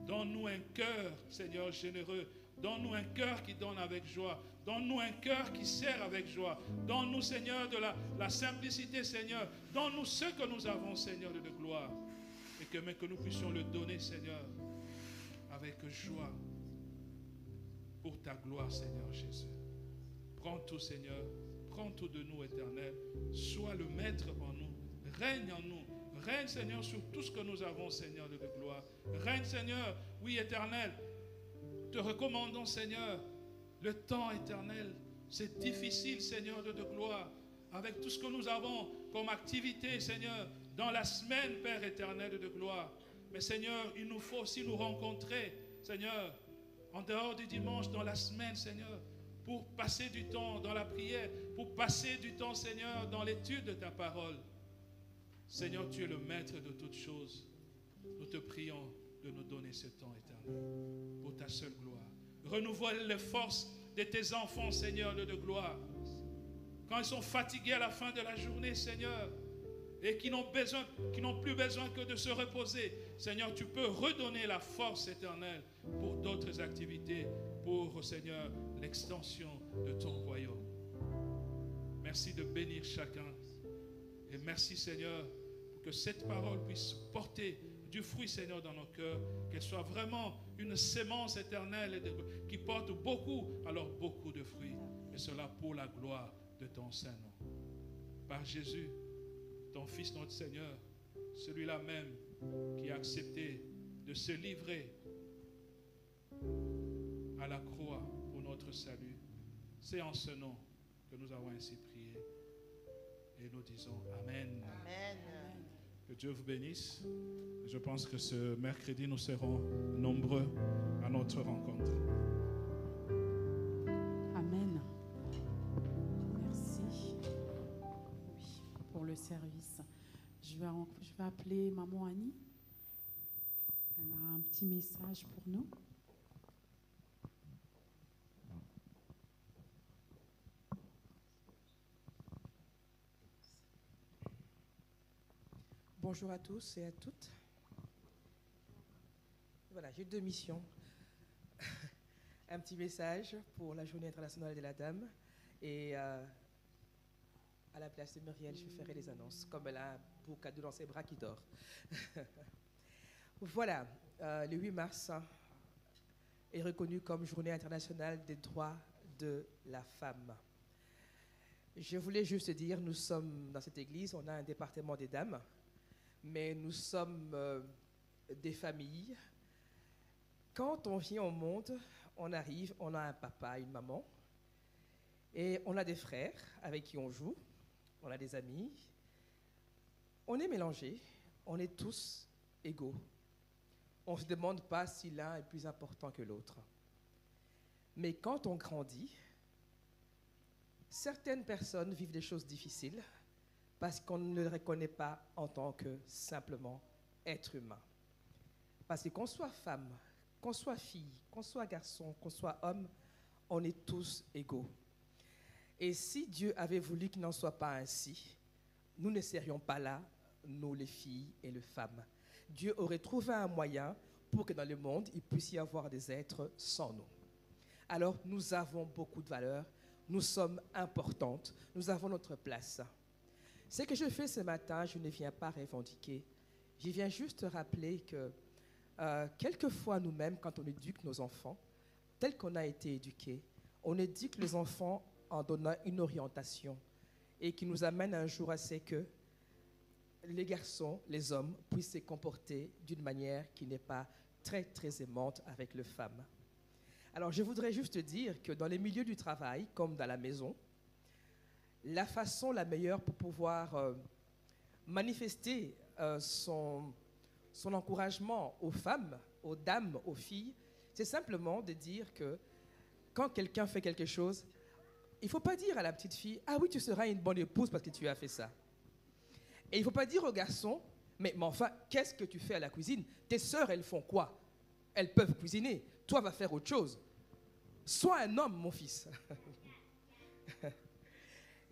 Speaker 3: Donne-nous un cœur, Seigneur, généreux. Donne-nous un cœur qui donne avec joie. Donne-nous un cœur qui sert avec joie. Donne-nous, Seigneur, de la simplicité, Seigneur. Donne-nous ce que nous avons, Seigneur, de gloire. Et que nous puissions le donner, Seigneur, avec joie. Pour ta gloire, Seigneur Jésus. Prends tout, Seigneur. Prends tout de nous, Éternel. Sois le maître en nous. Règne en nous. Règne, Seigneur, sur tout ce que nous avons, Seigneur, de gloire. Règne, Seigneur, oui, Éternel. Te recommandons, Seigneur, le temps éternel. C'est difficile, Seigneur, de gloire. Avec tout ce que nous avons comme activité, Seigneur, dans la semaine, Père éternel de gloire. Mais, Seigneur, il nous faut aussi nous rencontrer, Seigneur, en dehors du dimanche, dans la semaine, Seigneur, pour passer du temps dans la prière, pour passer du temps, Seigneur, dans l'étude de ta parole. Seigneur, tu es le maître de toutes choses. Nous te prions de nous donner ce temps éternel pour ta seule gloire. Renouvelle les forces de tes enfants, Seigneur, de gloire. Quand ils sont fatigués à la fin de la journée, Seigneur, et qui n'ont plus besoin que de se reposer, Seigneur, tu peux redonner la force éternelle pour d'autres activités, pour, Seigneur, l'extension de ton royaume. Merci de bénir chacun. Et merci, Seigneur, pour que cette parole puisse porter du fruit, Seigneur, dans nos cœurs, qu'elle soit vraiment une sémence éternelle qui porte beaucoup, alors beaucoup de fruits. Et cela pour la gloire de ton Saint-Nom. Par Jésus, ton Fils, notre Seigneur, celui-là même qui a accepté de se livrer à la croix pour notre salut. C'est en ce nom que nous avons ainsi prié. Et nous disons Amen.
Speaker 4: Amen.
Speaker 3: Que Dieu vous bénisse. Je pense que ce mercredi, nous serons nombreux à notre rencontre.
Speaker 2: Amen. Merci. Oui, pour le service. Je vais appeler Maman Annie. Elle a un petit message pour nous.
Speaker 4: Bonjour à tous et à toutes. Voilà, j'ai deux missions. Un petit message pour la Journée internationale de la Dame et à la place de Muriel, je ferai les annonces, comme elle a un beau cadeau dans ses bras qui dort. Voilà, le 8 mars est reconnu comme Journée internationale des droits de la femme. Je voulais juste dire, nous sommes dans cette église, on a un département des dames, mais nous sommes des familles. Quand on vient au monde, on arrive, on a un papa, une maman, et on a des frères avec qui on joue, on a des amis. On est mélangés, on est tous égaux. On ne se demande pas si l'un est plus important que l'autre. Mais quand on grandit, certaines personnes vivent des choses difficiles parce qu'on ne les reconnaît pas en tant que simplement être humain. Parce que qu'on soit femme, qu'on soit fille, qu'on soit garçon, qu'on soit homme, on est tous égaux. Et si Dieu avait voulu qu'il n'en soit pas ainsi, nous ne serions pas là, nous les filles et les femmes. Dieu aurait trouvé un moyen pour que dans le monde, il puisse y avoir des êtres sans nous. Alors, nous avons beaucoup de valeur, nous sommes importantes, nous avons notre place. Ce que je fais ce matin, je ne viens pas revendiquer. Je viens juste rappeler que quelquefois nous-mêmes, quand on éduque nos enfants, tels qu'on a été éduqués, on éduque les enfants en donnant une orientation et qui nous amène un jour à ce que les garçons, les hommes, puissent se comporter d'une manière qui n'est pas très, très aimante avec les femmes. Alors, je voudrais juste dire que dans les milieux du travail, comme dans la maison, la façon la meilleure pour pouvoir manifester son encouragement aux femmes, aux dames, aux filles, c'est simplement de dire que quand quelqu'un fait quelque chose, il ne faut pas dire à la petite fille « Ah oui, tu seras une bonne épouse parce que tu as fait ça ». Et il ne faut pas dire au garçon « Mais enfin, qu'est-ce que tu fais à la cuisine? Tes sœurs, elles font quoi? Elles peuvent cuisiner. Toi, va faire autre chose. Sois un homme, mon fils. »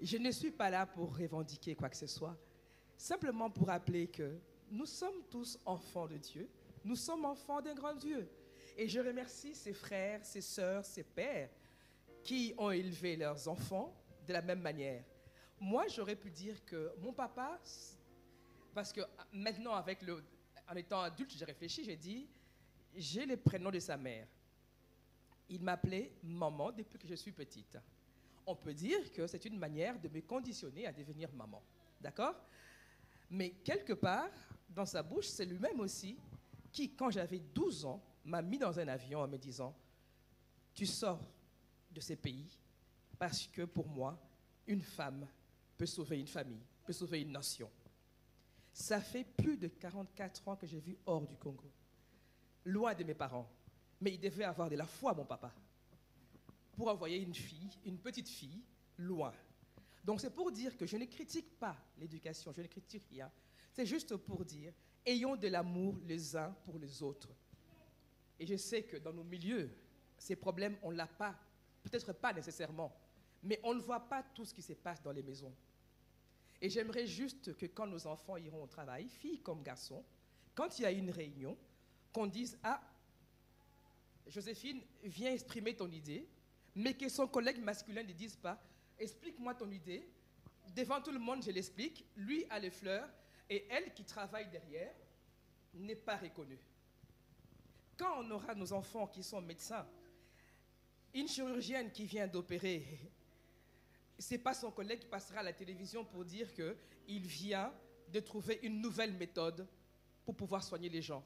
Speaker 4: Je ne suis pas là pour revendiquer quoi que ce soit, simplement pour rappeler que nous sommes tous enfants de Dieu, nous sommes enfants d'un grand Dieu. Et je remercie ses frères, ses sœurs, ses pères qui ont élevé leurs enfants de la même manière. Moi, j'aurais pu dire que mon papa, parce que maintenant, en étant adulte, j'ai réfléchi, j'ai dit, j'ai le prénom de sa mère. Il m'appelait maman depuis que je suis petite. On peut dire que c'est une manière de me conditionner à devenir maman. D'accord? Mais quelque part, dans sa bouche, c'est lui-même aussi qui, quand j'avais 12 ans, m'a mis dans un avion en me disant « Tu sors de ces pays parce que pour moi, une femme peut sauver une famille, peut sauver une nation. » Ça fait plus de 44 ans que j'ai vu hors du Congo, loin de mes parents. Mais il devait avoir de la foi, mon papa, pour envoyer une fille, une petite fille, loin. Donc c'est pour dire que je ne critique pas l'éducation, je ne critique rien. C'est juste pour dire, ayons de l'amour les uns pour les autres. Et je sais que dans nos milieux, ces problèmes, on ne l'a pas, peut-être pas nécessairement, mais on ne voit pas tout ce qui se passe dans les maisons. Et j'aimerais juste que quand nos enfants iront au travail, filles comme garçons, quand il y a une réunion, qu'on dise « Ah, Joséphine, viens exprimer ton idée », mais que son collègue masculin ne dise pas « Explique-moi ton idée ». Devant tout le monde, je l'explique. Lui a les fleurs et elle qui travaille derrière n'est pas reconnue. Quand on aura nos enfants qui sont médecins, une chirurgienne qui vient d'opérer, ce n'est pas son collègue qui passera à la télévision pour dire qu'il vient de trouver une nouvelle méthode pour pouvoir soigner les gens.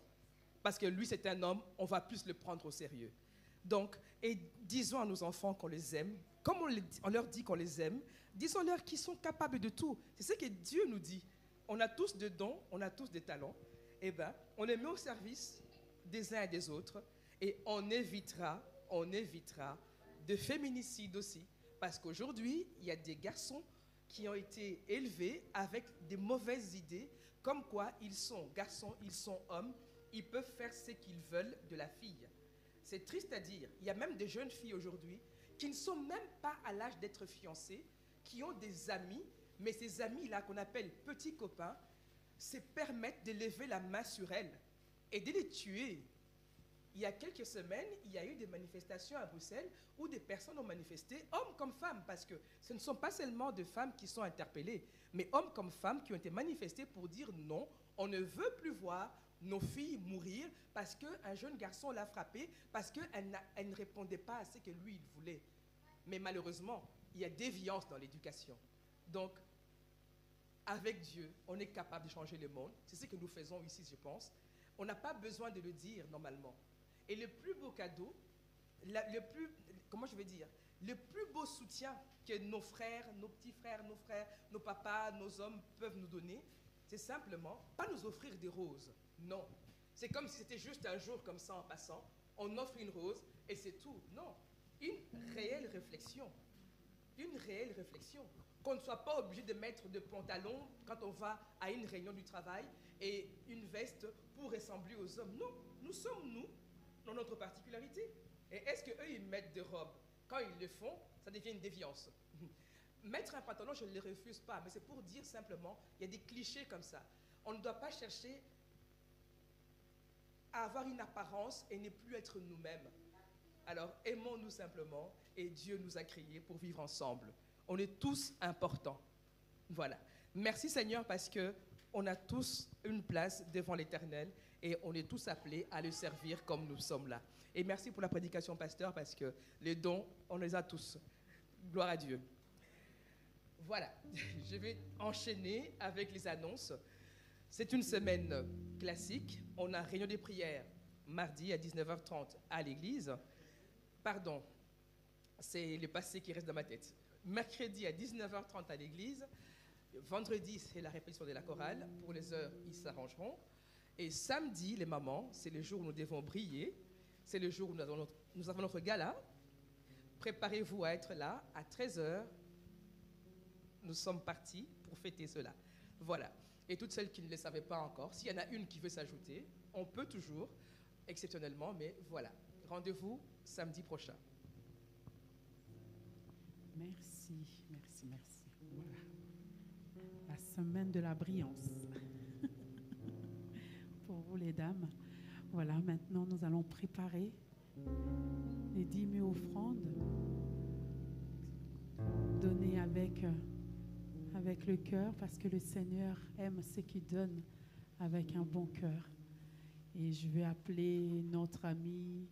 Speaker 4: Parce que lui, c'est un homme, on va plus le prendre au sérieux. Donc, et disons à nos enfants qu'on les aime, comme on leur dit qu'on les aime, disons-leur qu'ils sont capables de tout. C'est ce que Dieu nous dit. On a tous des dons, on a tous des talents. Eh bien, on les met au service des uns et des autres et on évitera de féminicide aussi. Parce qu'aujourd'hui, il y a des garçons qui ont été élevés avec des mauvaises idées, comme quoi ils sont garçons, ils sont hommes, ils peuvent faire ce qu'ils veulent de la fille. C'est triste à dire. Il y a même des jeunes filles aujourd'hui qui ne sont même pas à l'âge d'être fiancées, qui ont des amis, mais ces amis-là qu'on appelle petits copains, se permettent de lever la main sur elles et de les tuer. Il y a quelques semaines, il y a eu des manifestations à Bruxelles où des personnes ont manifesté, hommes comme femmes, parce que ce ne sont pas seulement des femmes qui sont interpellées, mais hommes comme femmes qui ont été manifestés pour dire non, on ne veut plus voir nos filles mourir parce qu'un jeune garçon l'a frappée, parce qu'elle ne répondait pas à ce que lui, il voulait. Mais malheureusement, il y a déviance dans l'éducation. Donc, avec Dieu, on est capable de changer le monde. C'est ce que nous faisons ici, je pense. On n'a pas besoin de le dire normalement. Et le plus beau cadeau, le plus beau soutien que nos frères, nos petits frères, nos papas, nos hommes peuvent nous donner, c'est simplement pas nous offrir des roses. Non. C'est comme si c'était juste un jour comme ça en passant. On offre une rose et c'est tout. Non. Une réelle réflexion. Une réelle réflexion. Qu'on ne soit pas obligé de mettre de pantalons quand on va à une réunion du travail et une veste pour ressembler aux hommes. Non. Nous sommes nous, dans notre particularité. Et est-ce qu'eux, ils mettent des robes? Quand ils le font, ça devient une déviance. Mettre un pantalon, je ne le refuse pas, mais c'est pour dire simplement, il y a des clichés comme ça. On ne doit pas chercher à avoir une apparence et ne plus être nous-mêmes. Alors, aimons-nous simplement et Dieu nous a créés pour vivre ensemble. On est tous importants. Voilà. Merci Seigneur parce qu'on a tous une place devant l'Éternel et on est tous appelés à le servir comme nous sommes là. Et merci pour la prédication, pasteur, parce que les dons, on les a tous. Gloire à Dieu. Voilà, je vais enchaîner avec les annonces. C'est une semaine classique. On a réunion des prières mardi à 19h30 à l'église. Pardon, c'est le passé qui reste dans ma tête. Mercredi à 19h30 à l'église. Vendredi, c'est la répétition de la chorale. Pour les heures, ils s'arrangeront. Et samedi, les mamans, c'est le jour où nous devons briller. C'est le jour où nous avons notre gala. Préparez-vous à être là à 13h. Nous sommes partis pour fêter cela. Voilà. Et toutes celles qui ne le savaient pas encore, s'il y en a une qui veut s'ajouter, on peut toujours, exceptionnellement, mais voilà. Rendez-vous samedi prochain.
Speaker 2: Merci. Voilà. La semaine de la brillance. Pour vous les dames. Voilà, maintenant nous allons préparer les 10 000 offrandes données avec le cœur, parce que le Seigneur aime ceux qui donnent avec un bon cœur. Et je vais appeler notre ami.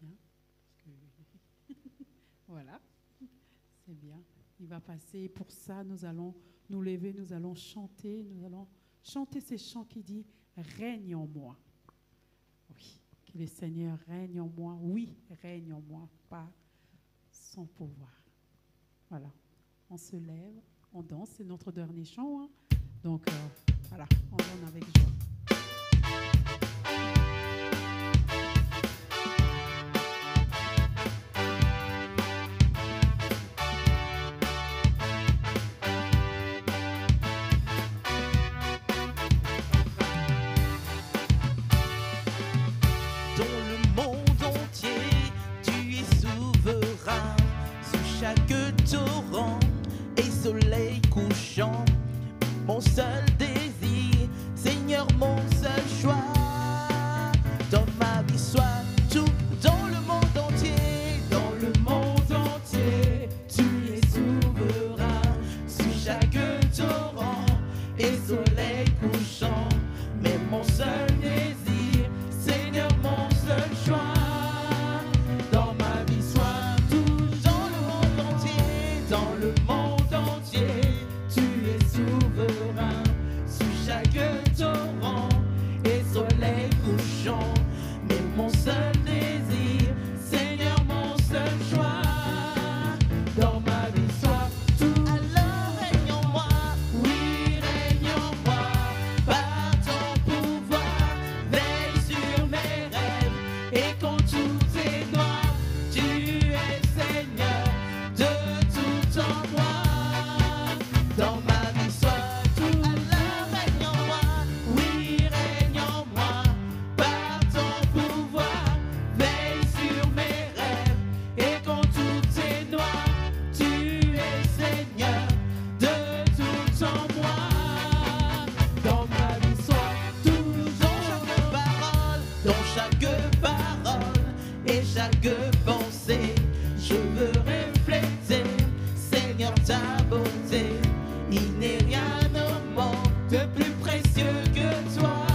Speaker 2: Bien. Voilà. C'est bien. Il va passer. Pour ça, nous allons nous lever, nous allons chanter ces chants qui disent « Règne en moi ». Oui, que le Seigneur règne en moi. Oui, règne en moi, par son pouvoir. Voilà. On se lève, on danse, c'est notre dernier chant. Hein. Donc, voilà, on donne avec joie.
Speaker 1: Soleil couchant, mon seul désir, Seigneur, mon seul choix, dans ma vie soit tout, dans le monde entier, tu es souverain, sous chaque torrent et soleil couchant, mais mon seul désir, Seigneur, mon seul choix, dans ma vie soit tout, dans le monde entier, dans le monde. Tu es souverain, sous chaque torrent et soleil couchant, mais mon seul désir, Seigneur, mon seul choix, dans ma vie soit tout. Alors règne en moi, oui, règne en moi, par ton pouvoir, veille sur mes rêves, et quand tout est noir, tu es Seigneur de tout en moi. Dans ma vie soit tout, alors règne en moi, oui règne en moi, par ton pouvoir, veille sur mes rêves, et quand tout est noir, tu es Seigneur de tout en moi. Dans ma vie soit tout, dans chaque parole et chaque pensée, je veux refléter, Seigneur, ta beauté. Il n'est rien au monde de plus précieux que toi.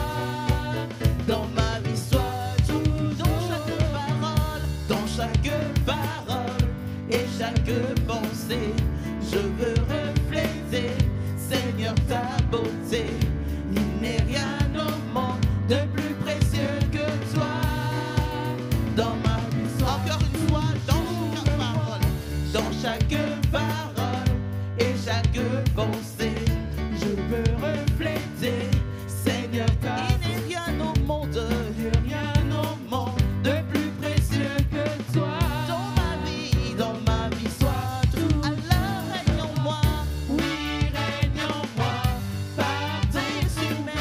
Speaker 1: Dans ma vie soit tout, dans chaque parole et chaque pensée, je veux refléter, Seigneur, ta beauté. Il n'est rien au monde de plus précieux que toi. Dans ma vie soit encore une fois, dans chaque parole et chaque pensée, je veux refléter, Seigneur, ta il n'est rien au monde de plus précieux que toi. Dans ma vie soit tout, alors règne en moi, oui règne en moi, partez sur mes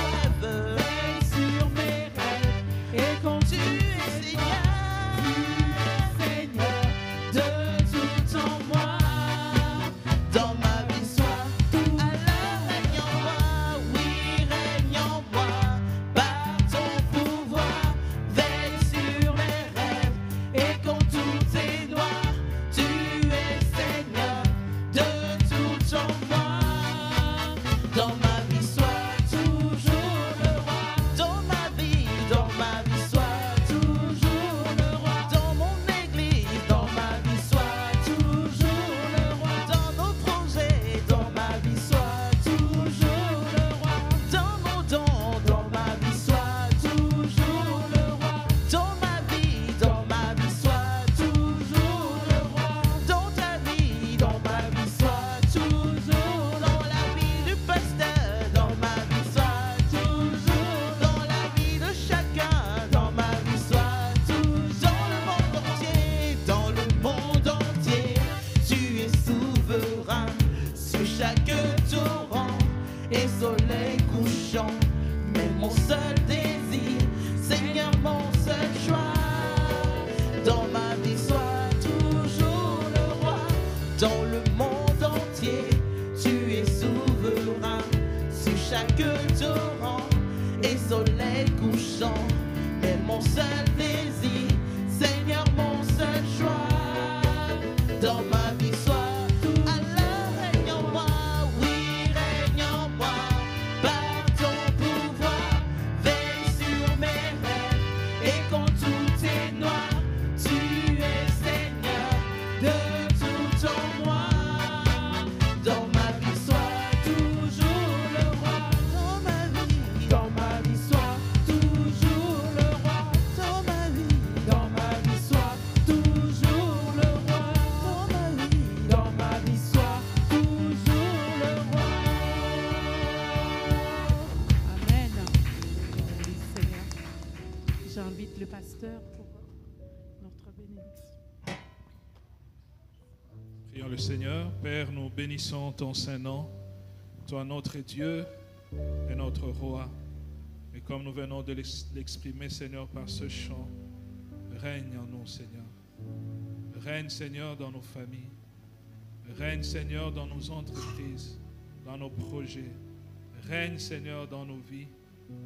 Speaker 1: rêves, et quand tu es Seigneur de tout en moi. Dans ma vie soit tout, chaque torrent et soleil couchant est mon seul plaisir, Seigneur, mon seul choix. Dans ma vie, sois Allah, règne en moi, oui, règne en moi. Par ton pouvoir, veille sur mes rêves, et quand tout est noir, tu es Seigneur de tout en moi. Dans ma vie, sois toujours le roi. Dans ma vie, sois toujours le roi. Dans ma vie, sois toujours le roi. Dans ma vie, sois toujours le roi.
Speaker 2: Amen. Oui, Seigneur. J'invite le pasteur pour notre bénédiction.
Speaker 3: Prions le Seigneur. Père, nous bénissons ton Saint-Nom. Toi, notre Dieu et notre Roi. Et comme nous venons de l'exprimer, Seigneur, par ce chant, règne en nous, Seigneur. Règne, Seigneur, dans nos familles. Règne, Seigneur, dans nos entreprises, dans nos projets. Règne, Seigneur, dans nos vies.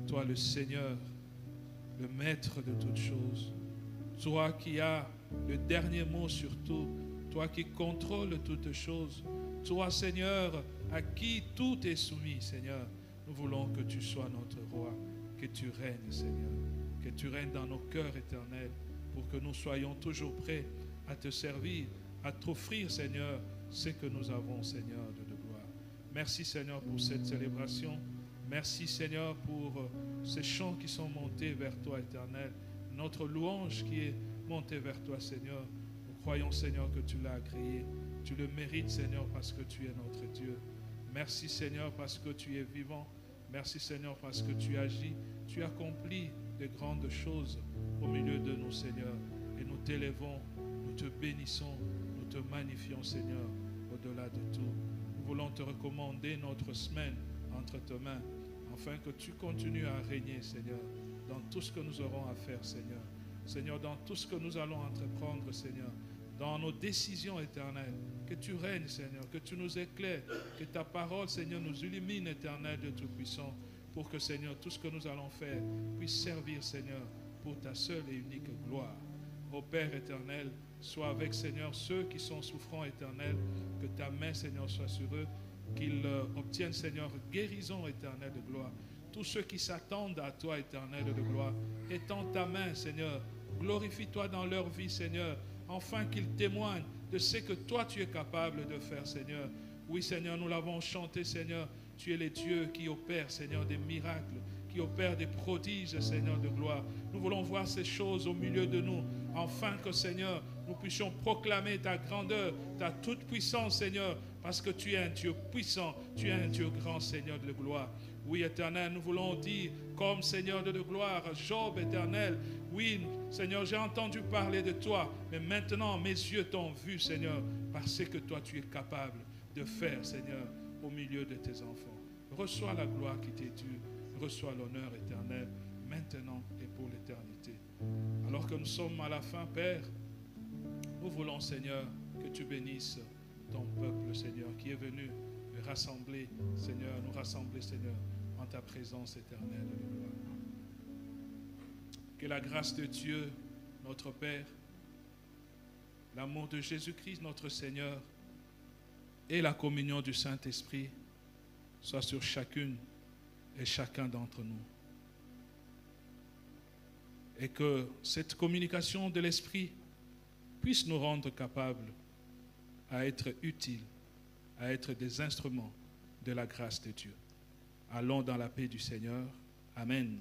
Speaker 3: Toi, le Seigneur, le maître de toutes choses. Toi qui as le dernier mot sur tout. Toi qui contrôles toutes choses. Toi, Seigneur, à qui tout est soumis, Seigneur. Nous voulons que tu sois notre roi, que tu règnes, Seigneur. Que tu règnes dans nos cœurs éternels pour que nous soyons toujours prêts à te servir, à t'offrir, Seigneur, ce que nous avons, Seigneur, de gloire. Merci, Seigneur, pour cette célébration. Merci, Seigneur, pour ces chants qui sont montés vers toi, éternel. Notre louange qui est montée vers toi, Seigneur. Nous croyons, Seigneur, que tu l'as agréé. Tu le mérites, Seigneur, parce que tu es notre Dieu. Merci, Seigneur, parce que tu es vivant. Merci, Seigneur, parce que tu agis. Tu accomplis de grandes choses au milieu de nous, Seigneur. Et nous t'élèvons, nous te bénissons, nous te magnifions, Seigneur, au-delà de tout. Nous voulons te recommander notre semaine entre tes mains, afin que tu continues à régner, Seigneur, dans tout ce que nous aurons à faire, Seigneur. Seigneur, dans tout ce que nous allons entreprendre, Seigneur, dans nos décisions éternelles, que tu règnes, Seigneur, que tu nous éclaires, que ta parole, Seigneur, nous illumine, éternel de Tout-Puissant, pour que, Seigneur, tout ce que nous allons faire puisse servir, Seigneur, pour ta seule et unique gloire. Ô Père éternel, sois avec, Seigneur, ceux qui sont souffrants, éternel, que ta main, Seigneur, soit sur eux, qu'ils obtiennent, Seigneur, guérison éternelle de gloire. Tous ceux qui s'attendent à toi, éternel de gloire, étends ta main, Seigneur, glorifie-toi dans leur vie, Seigneur, afin qu'ils témoignent de ce que toi tu es capable de faire, Seigneur. Oui, Seigneur, nous l'avons chanté, Seigneur. Tu es le Dieu qui opère, Seigneur, des miracles, qui opère des prodiges, Seigneur de gloire. Nous voulons voir ces choses au milieu de nous, afin que, Seigneur, nous puissions proclamer ta grandeur, ta toute-puissance, Seigneur, parce que tu es un Dieu puissant, tu es un Dieu grand, Seigneur de gloire. Oui, éternel, nous voulons dire, comme Seigneur de gloire, Job éternel, oui, Seigneur, j'ai entendu parler de toi, mais maintenant mes yeux t'ont vu, Seigneur, parce que toi tu es capable de faire, Seigneur, au milieu de tes enfants. Reçois la gloire qui t'est due, reçois l'honneur éternel, maintenant et pour l'éternité. Alors que nous sommes à la fin, Père, nous voulons, Seigneur, que tu bénisses ton peuple, Seigneur, qui est venu rassembler, Seigneur, nous rassembler, Seigneur, en ta présence éternelle de gloire. Que la grâce de Dieu, notre Père, l'amour de Jésus-Christ, notre Seigneur, et la communion du Saint-Esprit soient sur chacune et chacun d'entre nous. Et que cette communication de l'Esprit puisse nous rendre capables à être utiles, à être des instruments de la grâce de Dieu. Allons dans la paix du Seigneur. Amen.